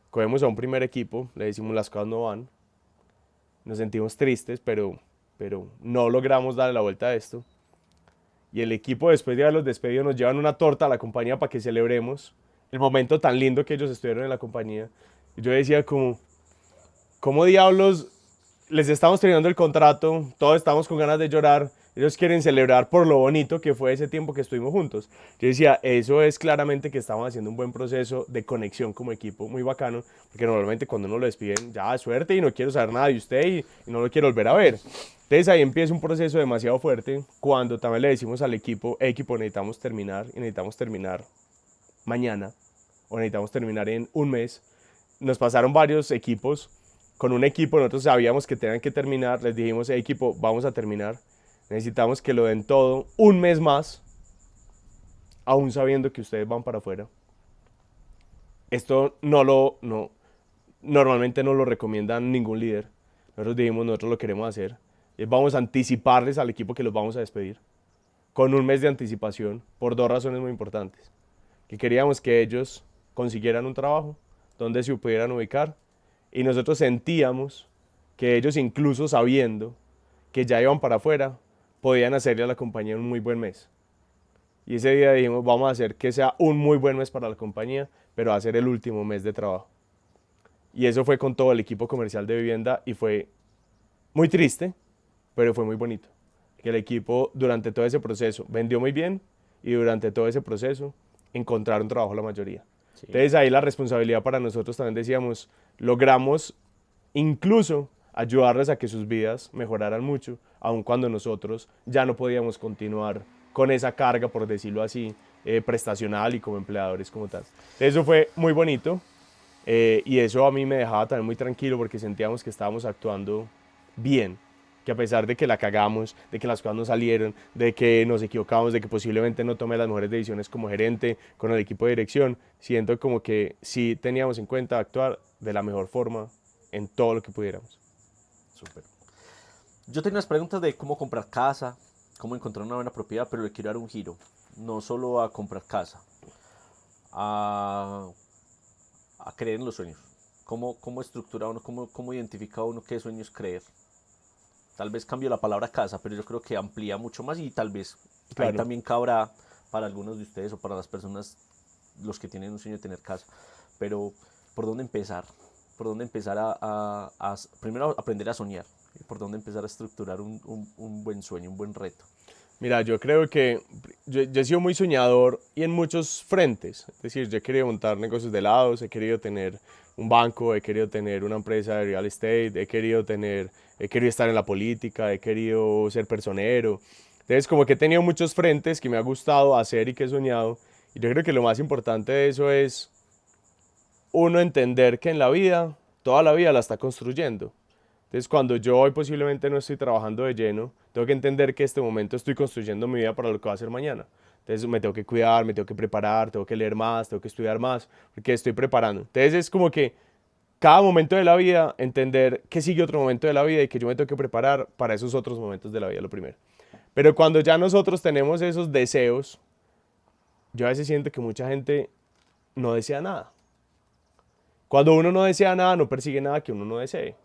cogemos a un primer equipo, le decimos las cosas no van, nos sentimos tristes, pero no logramos darle la vuelta a esto. Y el equipo, después de haberlos despedido, nos llevan una torta a la compañía para que celebremos el momento tan lindo que ellos estuvieron en la compañía. Y yo decía como, ¿cómo diablos les estamos terminando el contrato? Todos estamos con ganas de llorar. Ellos quieren celebrar por lo bonito que fue ese tiempo que estuvimos juntos. Yo decía, eso es claramente que estamos haciendo un buen proceso de conexión como equipo, muy bacano, porque normalmente cuando uno lo despiden, ya suerte y no quiero saber nada de usted y no lo quiero volver a ver. Entonces ahí empieza un proceso demasiado fuerte cuando también le decimos al equipo, necesitamos terminar y necesitamos terminar mañana o necesitamos terminar en un mes. Nos pasaron varios equipos. Con un equipo nosotros sabíamos que tenían que terminar, les dijimos, equipo, vamos a terminar, necesitamos que lo den todo un mes más, aún sabiendo que ustedes van para afuera. Esto normalmente no lo recomiendan ningún líder. Nosotros dijimos, nosotros lo queremos hacer. Vamos a anticiparles al equipo que los vamos a despedir, con un mes de anticipación, por dos razones muy importantes. Que queríamos que ellos consiguieran un trabajo, donde se pudieran ubicar, y nosotros sentíamos que ellos, incluso sabiendo que ya iban para afuera, podían hacerle a la compañía un muy buen mes. Y ese día dijimos, vamos a hacer que sea un muy buen mes para la compañía, pero va a ser el último mes de trabajo. Y eso fue con todo el equipo comercial de vivienda y fue muy triste, pero fue muy bonito. Que el equipo durante todo ese proceso vendió muy bien y durante todo ese proceso encontraron trabajo la mayoría. Sí. Entonces ahí la responsabilidad para nosotros también decíamos, logramos incluso ayudarles a que sus vidas mejoraran mucho, aun cuando nosotros ya no podíamos continuar con esa carga, por decirlo así, prestacional y como empleadores como tal. Eso fue muy bonito y eso a mí me dejaba también muy tranquilo porque sentíamos que estábamos actuando bien, que a pesar de que la cagamos, de que las cosas no salieron, de que nos equivocamos, de que posiblemente no tomé las mejores decisiones como gerente, con el equipo de dirección, siento como que sí teníamos en cuenta actuar de la mejor forma en todo lo que pudiéramos. Súper. Yo tengo unas preguntas de cómo comprar casa, cómo encontrar una buena propiedad, pero le quiero dar un giro. No solo a comprar casa, a creer en los sueños. ¿Cómo estructura uno, cómo identifica uno qué sueños creer? Tal vez cambio la palabra casa, pero yo creo que amplía mucho más y tal vez claro, ahí también cabrá para algunos de ustedes o para las personas, los que tienen un sueño de tener casa. Pero, ¿por dónde empezar? ¿Por dónde empezar primero aprender a soñar? ¿Por dónde empezar a estructurar un buen sueño, un buen reto? Mira, yo creo que yo he sido muy soñador y en muchos frentes. Es decir, yo he querido montar negocios de helados, he querido tener un banco, he querido tener una empresa de real estate, he querido estar en la política, he querido ser personero. Entonces, como que he tenido muchos frentes que me ha gustado hacer y que he soñado. Y yo creo que lo más importante de eso es uno entender que en la vida, toda la vida la está construyendo. Entonces, cuando yo hoy posiblemente no estoy trabajando de lleno, tengo que entender que en este momento estoy construyendo mi vida para lo que va a ser mañana. Entonces me tengo que cuidar, me tengo que preparar, tengo que leer más, tengo que estudiar más, porque estoy preparando. Entonces es como que cada momento de la vida, entender que sigue otro momento de la vida y que yo me tengo que preparar para esos otros momentos de la vida, lo primero. Pero cuando ya nosotros tenemos esos deseos, yo a veces siento que mucha gente no desea nada. Cuando uno no desea nada, no persigue nada que uno no desee.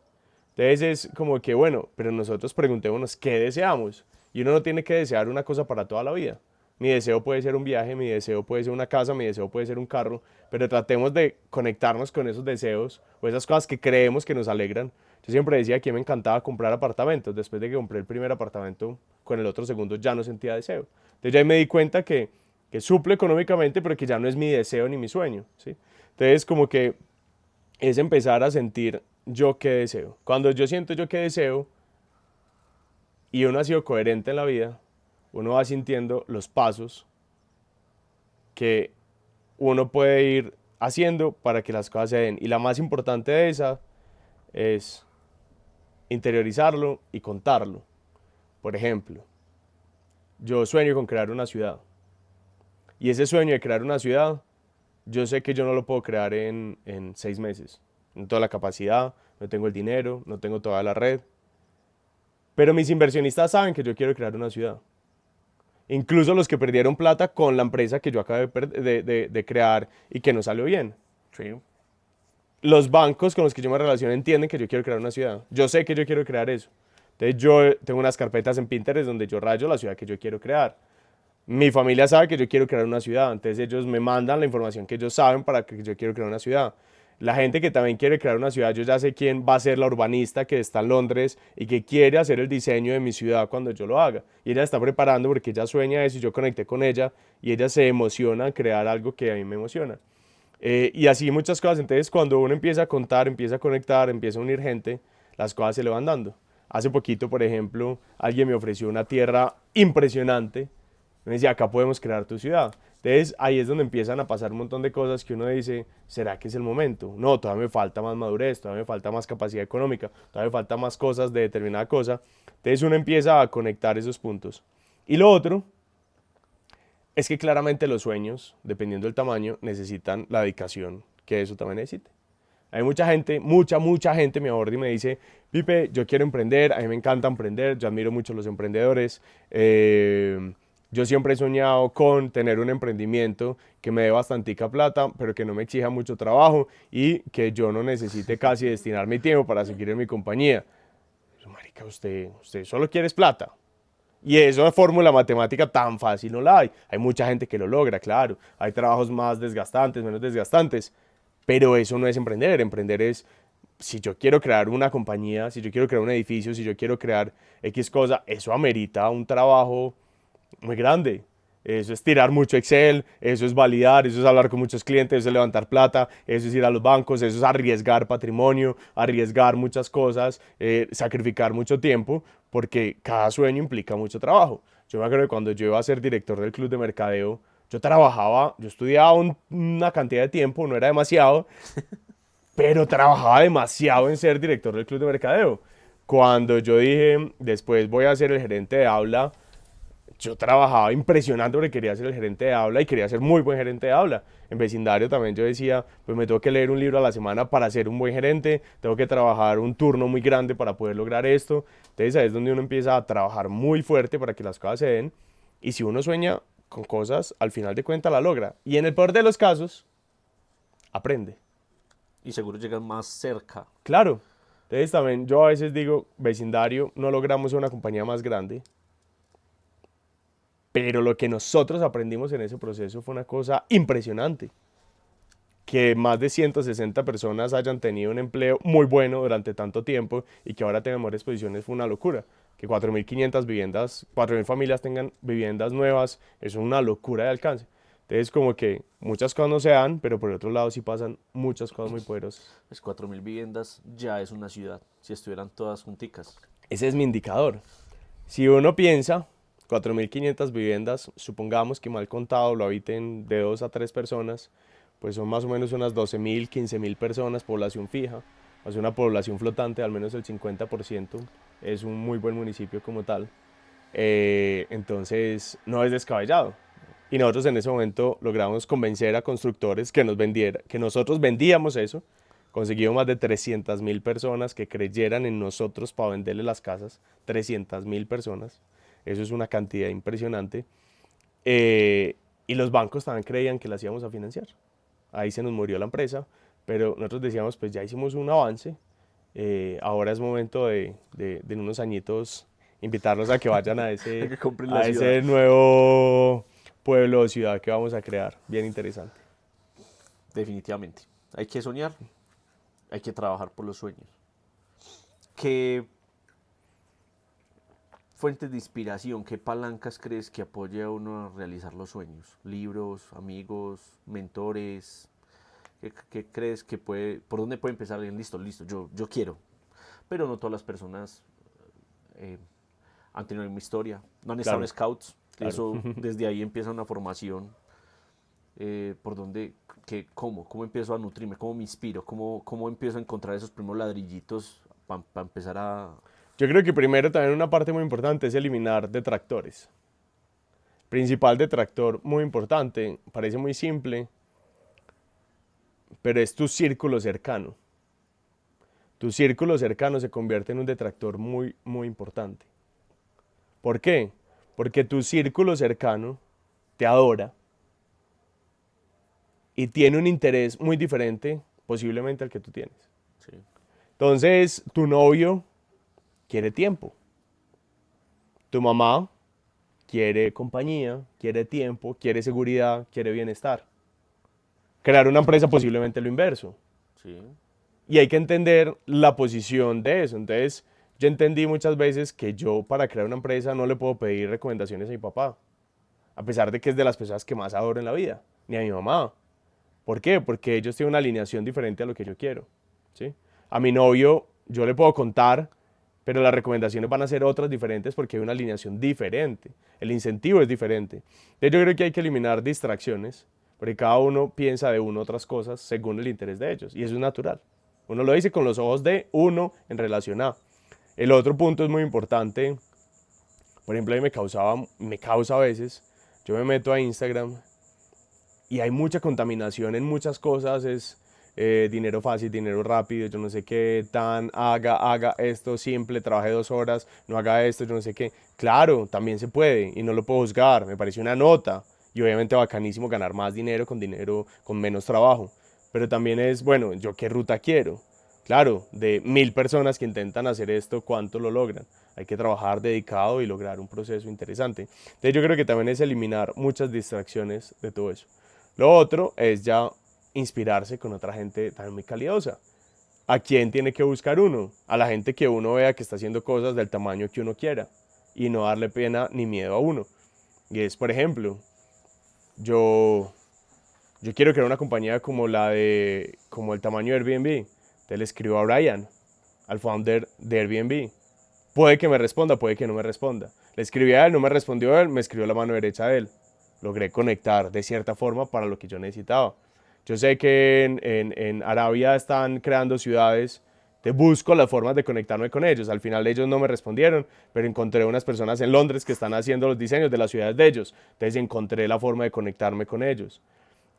Entonces es como que, bueno, pero nosotros preguntémonos qué deseamos. Y uno no tiene que desear una cosa para toda la vida. Mi deseo puede ser un viaje, mi deseo puede ser una casa, mi deseo puede ser un carro, pero tratemos de conectarnos con esos deseos o esas cosas que creemos que nos alegran. Yo siempre decía que me encantaba comprar apartamentos. Después de que compré el primer apartamento, con el otro segundo ya no sentía deseo. Entonces ya me di cuenta que suple económicamente, pero que ya no es mi deseo ni mi sueño, ¿sí? Entonces como que es empezar a sentir yo qué deseo. Cuando yo siento yo qué deseo y uno ha sido coherente en la vida, uno va sintiendo los pasos que uno puede ir haciendo para que las cosas se den. Y la más importante de esa es interiorizarlo y contarlo. Por ejemplo, yo sueño con crear una ciudad. Y ese sueño de crear una ciudad, yo sé que yo no lo puedo crear en 6 meses. No tengo la capacidad, no tengo el dinero, no tengo toda la red. Pero mis inversionistas saben que yo quiero crear una ciudad. Incluso los que perdieron plata con la empresa que yo acabé de crear y que no salió bien. Sí. Los bancos con los que yo me relaciono entienden que yo quiero crear una ciudad. Yo sé que yo quiero crear eso. Entonces yo tengo unas carpetas en Pinterest donde yo rayo la ciudad que yo quiero crear. Mi familia sabe que yo quiero crear una ciudad, entonces ellos me mandan la información que ellos saben para que yo quiero crear una ciudad. La gente que también quiere crear una ciudad, yo ya sé quién va a ser la urbanista que está en Londres y que quiere hacer el diseño de mi ciudad cuando yo lo haga. Y ella está preparando porque ella sueña eso y yo conecté con ella y ella se emociona en crear algo que a mí me emociona. Y así muchas cosas. Entonces cuando uno empieza a contar, empieza a conectar, empieza a unir gente, las cosas se le van dando. Hace poquito, por ejemplo, alguien me ofreció una tierra impresionante. Me decía, acá podemos crear tu ciudad. Entonces ahí es donde empiezan a pasar un montón de cosas que uno dice, ¿será que es el momento? No, todavía me falta más madurez, todavía me falta más capacidad económica, todavía me falta más cosas de determinada cosa. Entonces uno empieza a conectar esos puntos. Y lo otro es que claramente los sueños, dependiendo del tamaño, necesitan la dedicación que eso también necesita. Hay mucha gente, mucha gente me aborda y me dice, Pipe, yo quiero emprender, a mí me encanta emprender, yo admiro mucho a los emprendedores. Yo siempre he soñado con tener un emprendimiento que me dé bastantica plata, pero que no me exija mucho trabajo y que yo no necesite casi destinar mi tiempo para seguir en mi compañía. Marica, usted solo quiere plata. Y eso de fórmula matemática tan fácil no la hay. Hay mucha gente que lo logra, claro. Hay trabajos más desgastantes, menos desgastantes. Pero eso no es emprender. Emprender es, si yo quiero crear una compañía, si yo quiero crear un edificio, si yo quiero crear X cosa, eso amerita un trabajo muy grande. Eso es tirar mucho Excel, eso es validar, eso es hablar con muchos clientes, eso es levantar plata, eso es ir a los bancos, eso es arriesgar patrimonio, arriesgar muchas cosas, sacrificar mucho tiempo, porque cada sueño implica mucho trabajo. Yo me acuerdo que cuando yo iba a ser director del club de mercadeo, yo estudiaba una cantidad de tiempo, no era demasiado, pero trabajaba demasiado en ser director del club de mercadeo. Cuando yo dije, después voy a ser el gerente de aula, yo trabajaba impresionante porque quería ser el gerente de aula y quería ser muy buen gerente de aula. En vecindario también yo decía, pues me tengo que leer un libro a la semana para ser un buen gerente, tengo que trabajar un turno muy grande para poder lograr esto. Entonces ahí es donde uno empieza a trabajar muy fuerte para que las cosas se den. Y si uno sueña con cosas, al final de cuentas la logra. Y en el peor de los casos, aprende. Y seguro llegan más cerca. Claro. Entonces también yo a veces digo, vecindario, no logramos una compañía más grande. Pero lo que nosotros aprendimos en ese proceso fue una cosa impresionante. Que más de 160 personas hayan tenido un empleo muy bueno durante tanto tiempo y que ahora tengan mejores posiciones fue una locura. Que 4.500 viviendas, 4.000 familias tengan viviendas nuevas, es una locura de alcance. Entonces como que muchas cosas no se dan, pero por otro lado sí pasan muchas cosas muy poderosas. Pues 4.000 viviendas ya es una ciudad, si estuvieran todas junticas. Ese es mi indicador. Si uno piensa 4.500 viviendas, supongamos que mal contado lo habiten de 2 a 3 personas, pues son más o menos unas 12.000, 15.000 personas, población fija, más una población flotante, al menos el 50%, es un muy buen municipio como tal. Entonces no es descabellado. Y nosotros en ese momento logramos convencer a constructores que nos vendiera, que nosotros vendíamos eso. Conseguimos más de 300.000 personas que creyeran en nosotros para venderle las casas. 300.000 personas. Eso es una cantidad impresionante. Y los bancos también creían que las íbamos a financiar. Ahí se nos murió la empresa, pero nosotros decíamos, pues ya hicimos un avance, ahora es momento de en unos añitos invitarlos a que vayan a Que compren la a ciudad. ese nuevo pueblo o ciudad que vamos a crear. Bien interesante. Definitivamente. Hay que soñar, hay que trabajar por los sueños. ¿Qué fuentes de inspiración, qué palancas crees que apoya a uno a realizar los sueños? ¿Libros, amigos, mentores? ¿Qué crees que puede, por dónde puede empezar alguien? Listo, yo quiero. Pero no todas las personas eh, han tenido la misma historia, no han estado Claro, en scouts. claro. Eso, desde ahí empieza una formación. ¿Por dónde, cómo empiezo a nutrirme? ¿Cómo me inspiro? ¿Cómo empiezo a encontrar esos primeros ladrillitos para empezar a... Yo creo que primero también una parte muy importante es eliminar detractores. Principal detractor muy importante, parece muy simple, pero es tu círculo cercano. Tu círculo cercano se convierte en un detractor muy, muy importante. ¿Por qué? Porque tu círculo cercano te adora y tiene un interés muy diferente posiblemente al que tú tienes. Sí, Entonces, tu novio quiere tiempo. Tu mamá quiere compañía, quiere tiempo, quiere seguridad, quiere bienestar. Crear una empresa posiblemente lo inverso. sí, Y hay que entender la posición de eso. Entonces, yo entendí muchas veces que yo para crear una empresa no le puedo pedir recomendaciones a mi papá, a pesar de que es de las personas que más adoro en la vida, ni a mi mamá. ¿Por qué? Porque ellos tienen una alineación diferente a lo que yo quiero, ¿sí? A mi novio yo le puedo contar, pero las recomendaciones van a ser otras diferentes porque hay una alineación diferente. El incentivo es diferente. Entonces yo creo que hay que eliminar distracciones, porque cada uno piensa de uno otras cosas según el interés de ellos, y eso es natural. Uno lo dice con los ojos de uno en relación a. El otro punto es muy importante. Por ejemplo, a mí me causa a veces, yo me meto a Instagram y hay mucha contaminación en muchas cosas, es dinero fácil, dinero rápido, yo no sé qué, haga esto simple, trabaje 2 horas, no haga esto, yo no sé qué. Claro, también se puede y no lo puedo juzgar, me parece una nota y obviamente bacanísimo ganar más dinero, con menos trabajo. Pero también es, bueno, ¿yo qué ruta quiero? Claro, de 1.000 personas que intentan hacer esto, ¿cuánto lo logran? Hay que trabajar dedicado y lograr un proceso interesante. Entonces yo creo que también es eliminar muchas distracciones de todo eso. Lo otro es ya inspirarse con otra gente también muy calidosa. ¿A quién tiene que buscar uno? A la gente que uno vea que está haciendo cosas del tamaño que uno quiera y no darle pena ni miedo a uno. Y es, por ejemplo, yo, yo quiero crear una compañía como el tamaño de Airbnb. Entonces le escribo a Brian, al founder de Airbnb. Puede que me responda, puede que no me responda. Le escribí a él, no me respondió él, me escribió la mano derecha de él. Logré conectar de cierta forma para lo que yo necesitaba. Yo sé que en Arabia están creando ciudades, te busco las formas de conectarme con ellos. Al final ellos no me respondieron, pero encontré unas personas en Londres que están haciendo los diseños de las ciudades de ellos. Entonces encontré la forma de conectarme con ellos.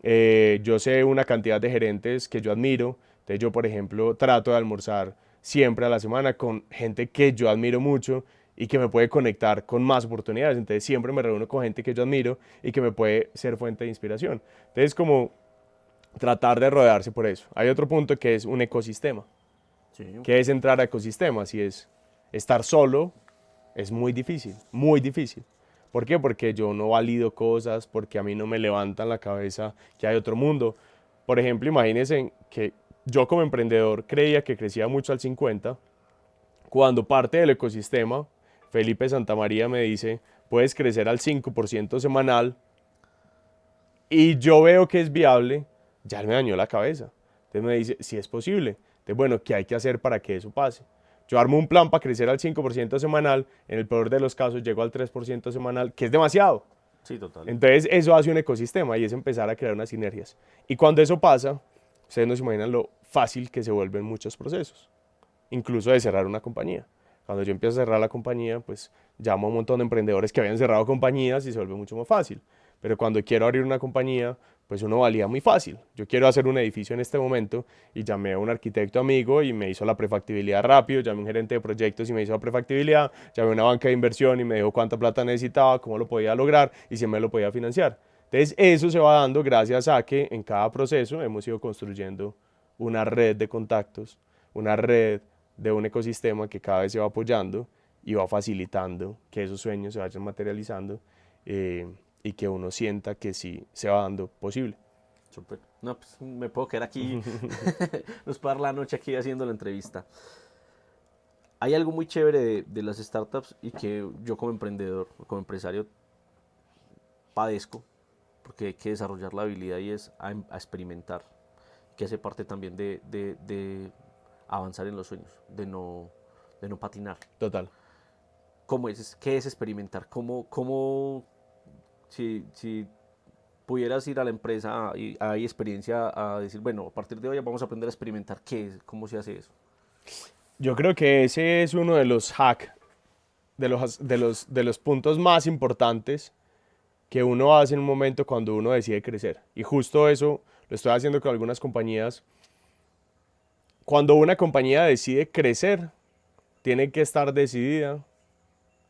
Yo sé una cantidad de gerentes que yo admiro. Entonces yo, por ejemplo, trato de almorzar siempre a la semana con gente que yo admiro mucho y que me puede conectar con más oportunidades. Entonces siempre me reúno con gente que yo admiro y que me puede ser fuente de inspiración. Entonces como tratar de rodearse por eso. Hay otro punto que es un ecosistema. sí. ¿Qué es entrar a ecosistemas? Y es estar solo es muy difícil, muy difícil. ¿Por qué? Porque yo no valido cosas, porque a mí no me levantan la cabeza que hay otro mundo. Por ejemplo, imagínense que yo como emprendedor creía que crecía mucho al 50, cuando parte del ecosistema, Felipe Santamaría me dice, puedes crecer al 5% semanal y yo veo que es viable, ya él me dañó la cabeza. Entonces me dice, si es posible. Entonces, bueno, ¿qué hay que hacer para que eso pase? Yo armo un plan para crecer al 5% semanal, en el peor de los casos llego al 3% semanal, que es demasiado. Sí, total. Entonces eso hace un ecosistema y es empezar a crear unas sinergias. Y cuando eso pasa, ustedes no se imaginan lo fácil que se vuelven muchos procesos, incluso de cerrar una compañía. Cuando yo empiezo a cerrar la compañía, pues llamo a un montón de emprendedores que habían cerrado compañías y se vuelve mucho más fácil. Pero cuando quiero abrir una compañía, pues uno valía muy fácil. Yo quiero hacer un edificio en este momento y llamé a un arquitecto amigo y me hizo la prefactibilidad rápido, llamé a un gerente de proyectos y me hizo la prefactibilidad, llamé a una banca de inversión y me dijo cuánta plata necesitaba, cómo lo podía lograr y si me lo podía financiar. Entonces eso se va dando gracias a que en cada proceso hemos ido construyendo una red de contactos, una red de un ecosistema que cada vez se va apoyando y va facilitando que esos sueños se vayan materializando y que uno sienta que sí se va dando posible. Súper. No, pues me puedo quedar aquí, nos puedo dar la noche aquí haciendo la entrevista. Hay algo muy chévere de las startups y que yo como emprendedor, como empresario, padezco, porque hay que desarrollar la habilidad y es a experimentar, que hace parte también de avanzar en los sueños, de no patinar. Total. ¿Cómo es? ¿Qué es experimentar? Si pudieras ir a la empresa y hay experiencia a decir, bueno, a partir de hoy vamos a aprender a experimentar, ¿qué es? ¿Cómo se hace eso? Yo creo que ese es uno de los hacks, de los puntos más importantes que uno hace en un momento cuando uno decide crecer. Y justo eso lo estoy haciendo con algunas compañías. Cuando una compañía decide crecer, tiene que estar decidida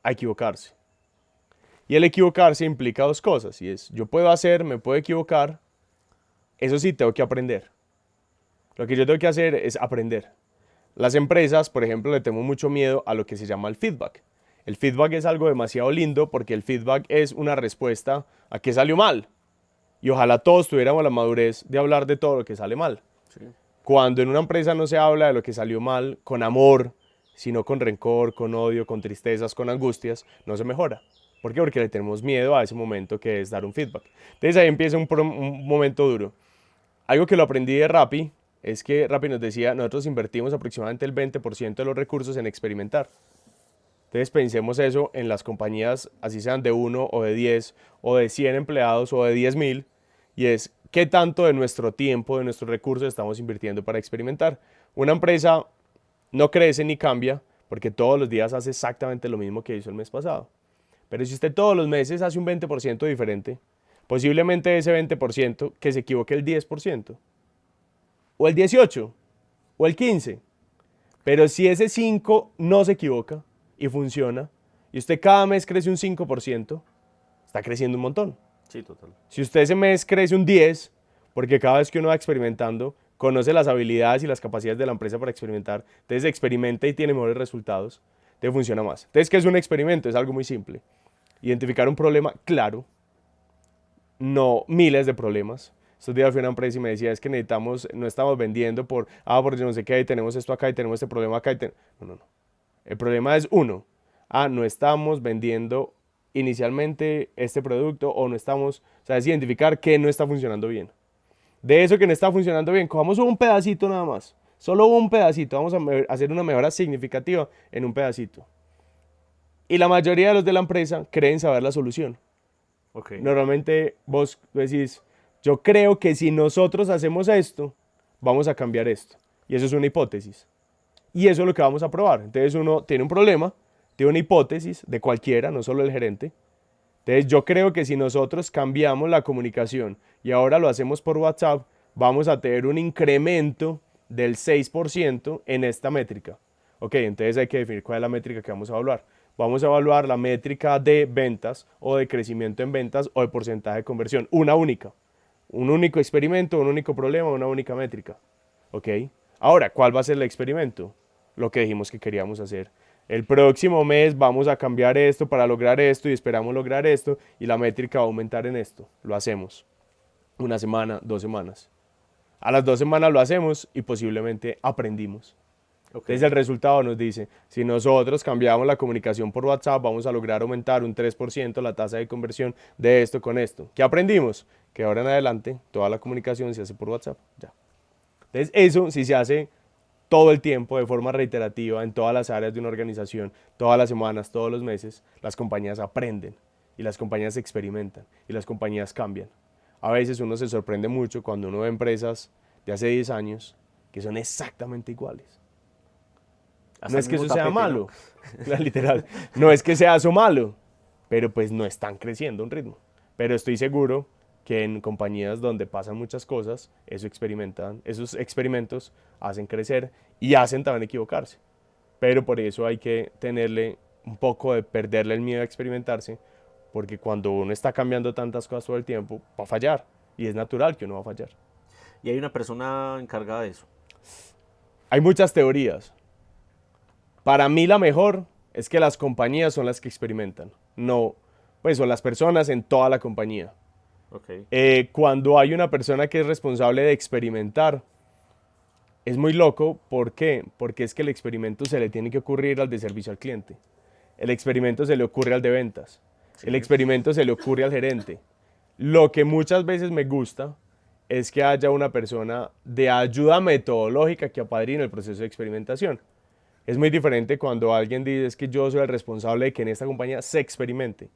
a equivocarse. Y el equivocarse implica dos cosas, y es, yo puedo hacer, me puedo equivocar, eso sí, tengo que aprender. Lo que yo tengo que hacer es aprender. Las empresas, por ejemplo, le tenemos mucho miedo a lo que se llama el feedback. El feedback es algo demasiado lindo porque el feedback es una respuesta a qué salió mal. Y ojalá todos tuviéramos la madurez de hablar de todo lo que sale mal. Sí. Cuando en una empresa no se habla de lo que salió mal con amor, sino con rencor, con odio, con tristezas, con angustias, no se mejora. ¿Por qué? Porque le tenemos miedo a ese momento que es dar un feedback. Entonces ahí empieza un momento duro. Algo que lo aprendí de Rappi es que Rappi nos decía, nosotros invertimos aproximadamente el 20% de los recursos en experimentar. Entonces pensemos eso en las compañías, así sean de 1 o de 10 o de 100 empleados o de 10.000, y es qué tanto de nuestro tiempo, de nuestros recursos estamos invirtiendo para experimentar. Una empresa no crece ni cambia porque todos los días hace exactamente lo mismo que hizo el mes pasado. Pero si usted todos los meses hace un 20% diferente, posiblemente ese 20% que se equivoque el 10%, o el 18%, o el 15%. Pero si ese 5% no se equivoca y funciona, y usted cada mes crece un 5%, está creciendo un montón. Sí, total. Si usted ese mes crece un 10%, porque cada vez que uno va experimentando, conoce las habilidades y las capacidades de la empresa para experimentar, entonces experimenta y tiene mejores resultados, entonces funciona más. Entonces, ¿qué es un experimento? Es algo muy simple. Identificar un problema claro, no miles de problemas. Estos días fui a una empresa y me decía, es que necesitamos, no estamos vendiendo porque no sé qué, y tenemos esto acá y tenemos este problema acá. No. El problema es uno, no estamos vendiendo inicialmente este producto o no estamos, o sea, es identificar qué no está funcionando bien. De eso que no está funcionando bien, cojamos un pedacito nada más, solo un pedacito, vamos a hacer una mejora significativa en un pedacito. Y la mayoría de los de la empresa creen saber la solución. Okay. Normalmente vos decís, yo creo que si nosotros hacemos esto, vamos a cambiar esto. Y eso es una hipótesis. Y eso es lo que vamos a probar. Entonces uno tiene un problema, tiene una hipótesis de cualquiera, no solo el gerente. Entonces yo creo que si nosotros cambiamos la comunicación y ahora lo hacemos por WhatsApp, vamos a tener un incremento del 6% en esta métrica. Ok, entonces hay que definir cuál es la métrica que vamos a evaluar. Vamos a evaluar la métrica de ventas o de crecimiento en ventas o de porcentaje de conversión. Una única. Un único experimento, un único problema, una única métrica. ¿Ok? Ahora, ¿cuál va a ser el experimento? Lo que dijimos que queríamos hacer. El próximo mes vamos a cambiar esto para lograr esto y esperamos lograr esto y la métrica va a aumentar en esto. Lo hacemos. Una semana, 2 semanas. A las 2 semanas lo hacemos y posiblemente aprendimos. Okay. Entonces el resultado nos dice, si nosotros cambiamos la comunicación por WhatsApp, vamos a lograr aumentar un 3% la tasa de conversión de esto con esto. ¿Qué aprendimos? Que ahora en adelante toda la comunicación se hace por WhatsApp. Ya. Entonces eso, si se hace todo el tiempo, de forma reiterativa, en todas las áreas de una organización, todas las semanas, todos los meses, las compañías aprenden y las compañías experimentan y las compañías cambian. A veces uno se sorprende mucho cuando uno ve empresas de hace 10 años que son exactamente iguales. No es que eso sea malo, ¿no? Literal, no es que sea eso malo, pero pues no están creciendo a un ritmo. pero estoy seguro que en compañías donde pasan muchas cosas, esos experimentos hacen crecer y hacen también equivocarse. Pero por eso hay que tenerle un poco de perderle el miedo a experimentarse, porque cuando uno está cambiando tantas cosas todo el tiempo, va a fallar. Y es natural que uno va a fallar. Y hay una persona encargada de eso. Hay muchas teorías. Para mí la mejor es que las compañías son las que experimentan. No, pues son las personas en toda la compañía. Okay. Cuando hay una persona que es responsable de experimentar, es muy loco. ¿Por qué? Porque es que el experimento se le tiene que ocurrir al de servicio al cliente. El experimento se le ocurre al de ventas. Sí. El experimento se le ocurre al gerente. Lo que muchas veces me gusta es que haya una persona de ayuda metodológica que apadrine el proceso de experimentación. Es muy diferente cuando alguien dice es que yo soy el responsable de que en esta compañía se experimente.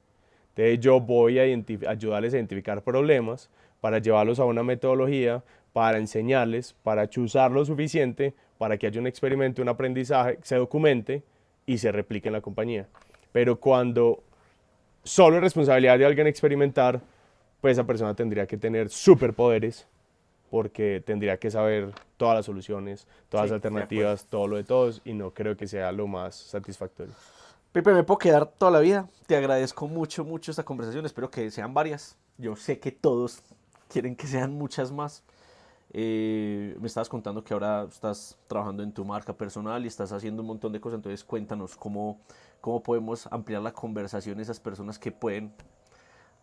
Entonces yo voy a ayudarles a identificar problemas para llevarlos a una metodología, para enseñarles, para chuzar lo suficiente para que haya un experimento, un aprendizaje, se documente y se replique en la compañía. Pero cuando solo es responsabilidad de alguien experimentar, pues esa persona tendría que tener superpoderes porque tendría que saber todas las soluciones, todas las alternativas, todo lo de todos, y no creo que sea lo más satisfactorio. Pipe, me puedo quedar toda la vida. Te agradezco mucho, mucho esta conversación. Espero que sean varias. Yo sé que todos quieren que sean muchas más. Me estabas contando que ahora estás trabajando en tu marca personal y estás haciendo un montón de cosas. Entonces cuéntanos cómo podemos ampliar la conversación a esas personas que pueden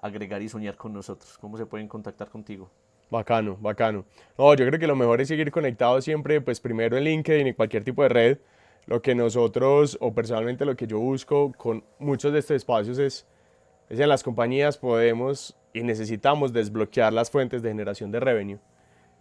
agregar y soñar con nosotros. ¿Cómo se pueden contactar contigo? Bacano, bacano. No, yo creo que lo mejor es seguir conectado siempre, pues primero en LinkedIn y cualquier tipo de red. Lo que nosotros, o personalmente lo que yo busco con muchos de estos espacios es en las compañías podemos y necesitamos desbloquear las fuentes de generación de revenue.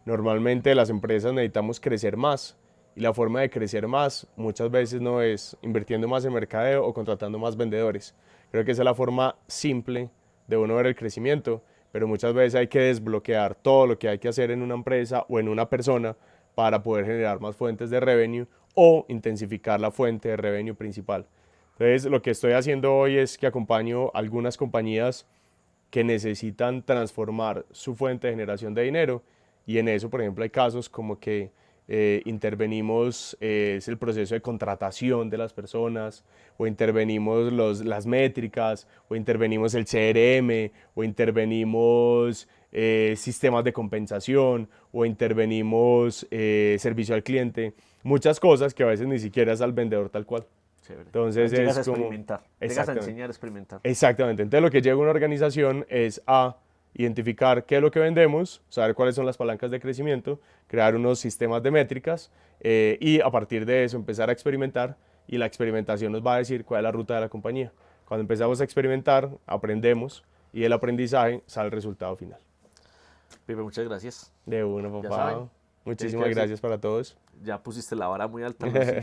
Normalmente las empresas necesitamos crecer más y la forma de crecer más muchas veces no es invirtiendo más en mercadeo o contratando más vendedores. Creo que esa es la forma simple de uno ver el crecimiento, pero muchas veces hay que desbloquear todo lo que hay que hacer en una empresa o en una persona para poder generar más fuentes de revenue o intensificar la fuente de revenue principal. Entonces, lo que estoy haciendo hoy es que acompaño a algunas compañías que necesitan transformar su fuente de generación de dinero y en eso, por ejemplo, hay casos como que intervenimos es el proceso de contratación de las personas, o intervenimos las métricas, o intervenimos el CRM, o intervenimos sistemas de compensación, o intervenimos servicio al cliente, muchas cosas que a veces ni siquiera es al vendedor tal cual. Chévere. Entonces Llegas es a como... experimentar, llegas a enseñar a experimentar. Exactamente. Entonces lo que llega a una organización es a identificar qué es lo que vendemos, saber cuáles son las palancas de crecimiento, crear unos sistemas de métricas y a partir de eso empezar a experimentar y la experimentación nos va a decir cuál es la ruta de la compañía. Cuando empezamos a experimentar, aprendemos y el aprendizaje sale el resultado final. Pipe, muchas gracias. De una, papá. Muchísimas gracias para todos. Ya pusiste la vara muy alta.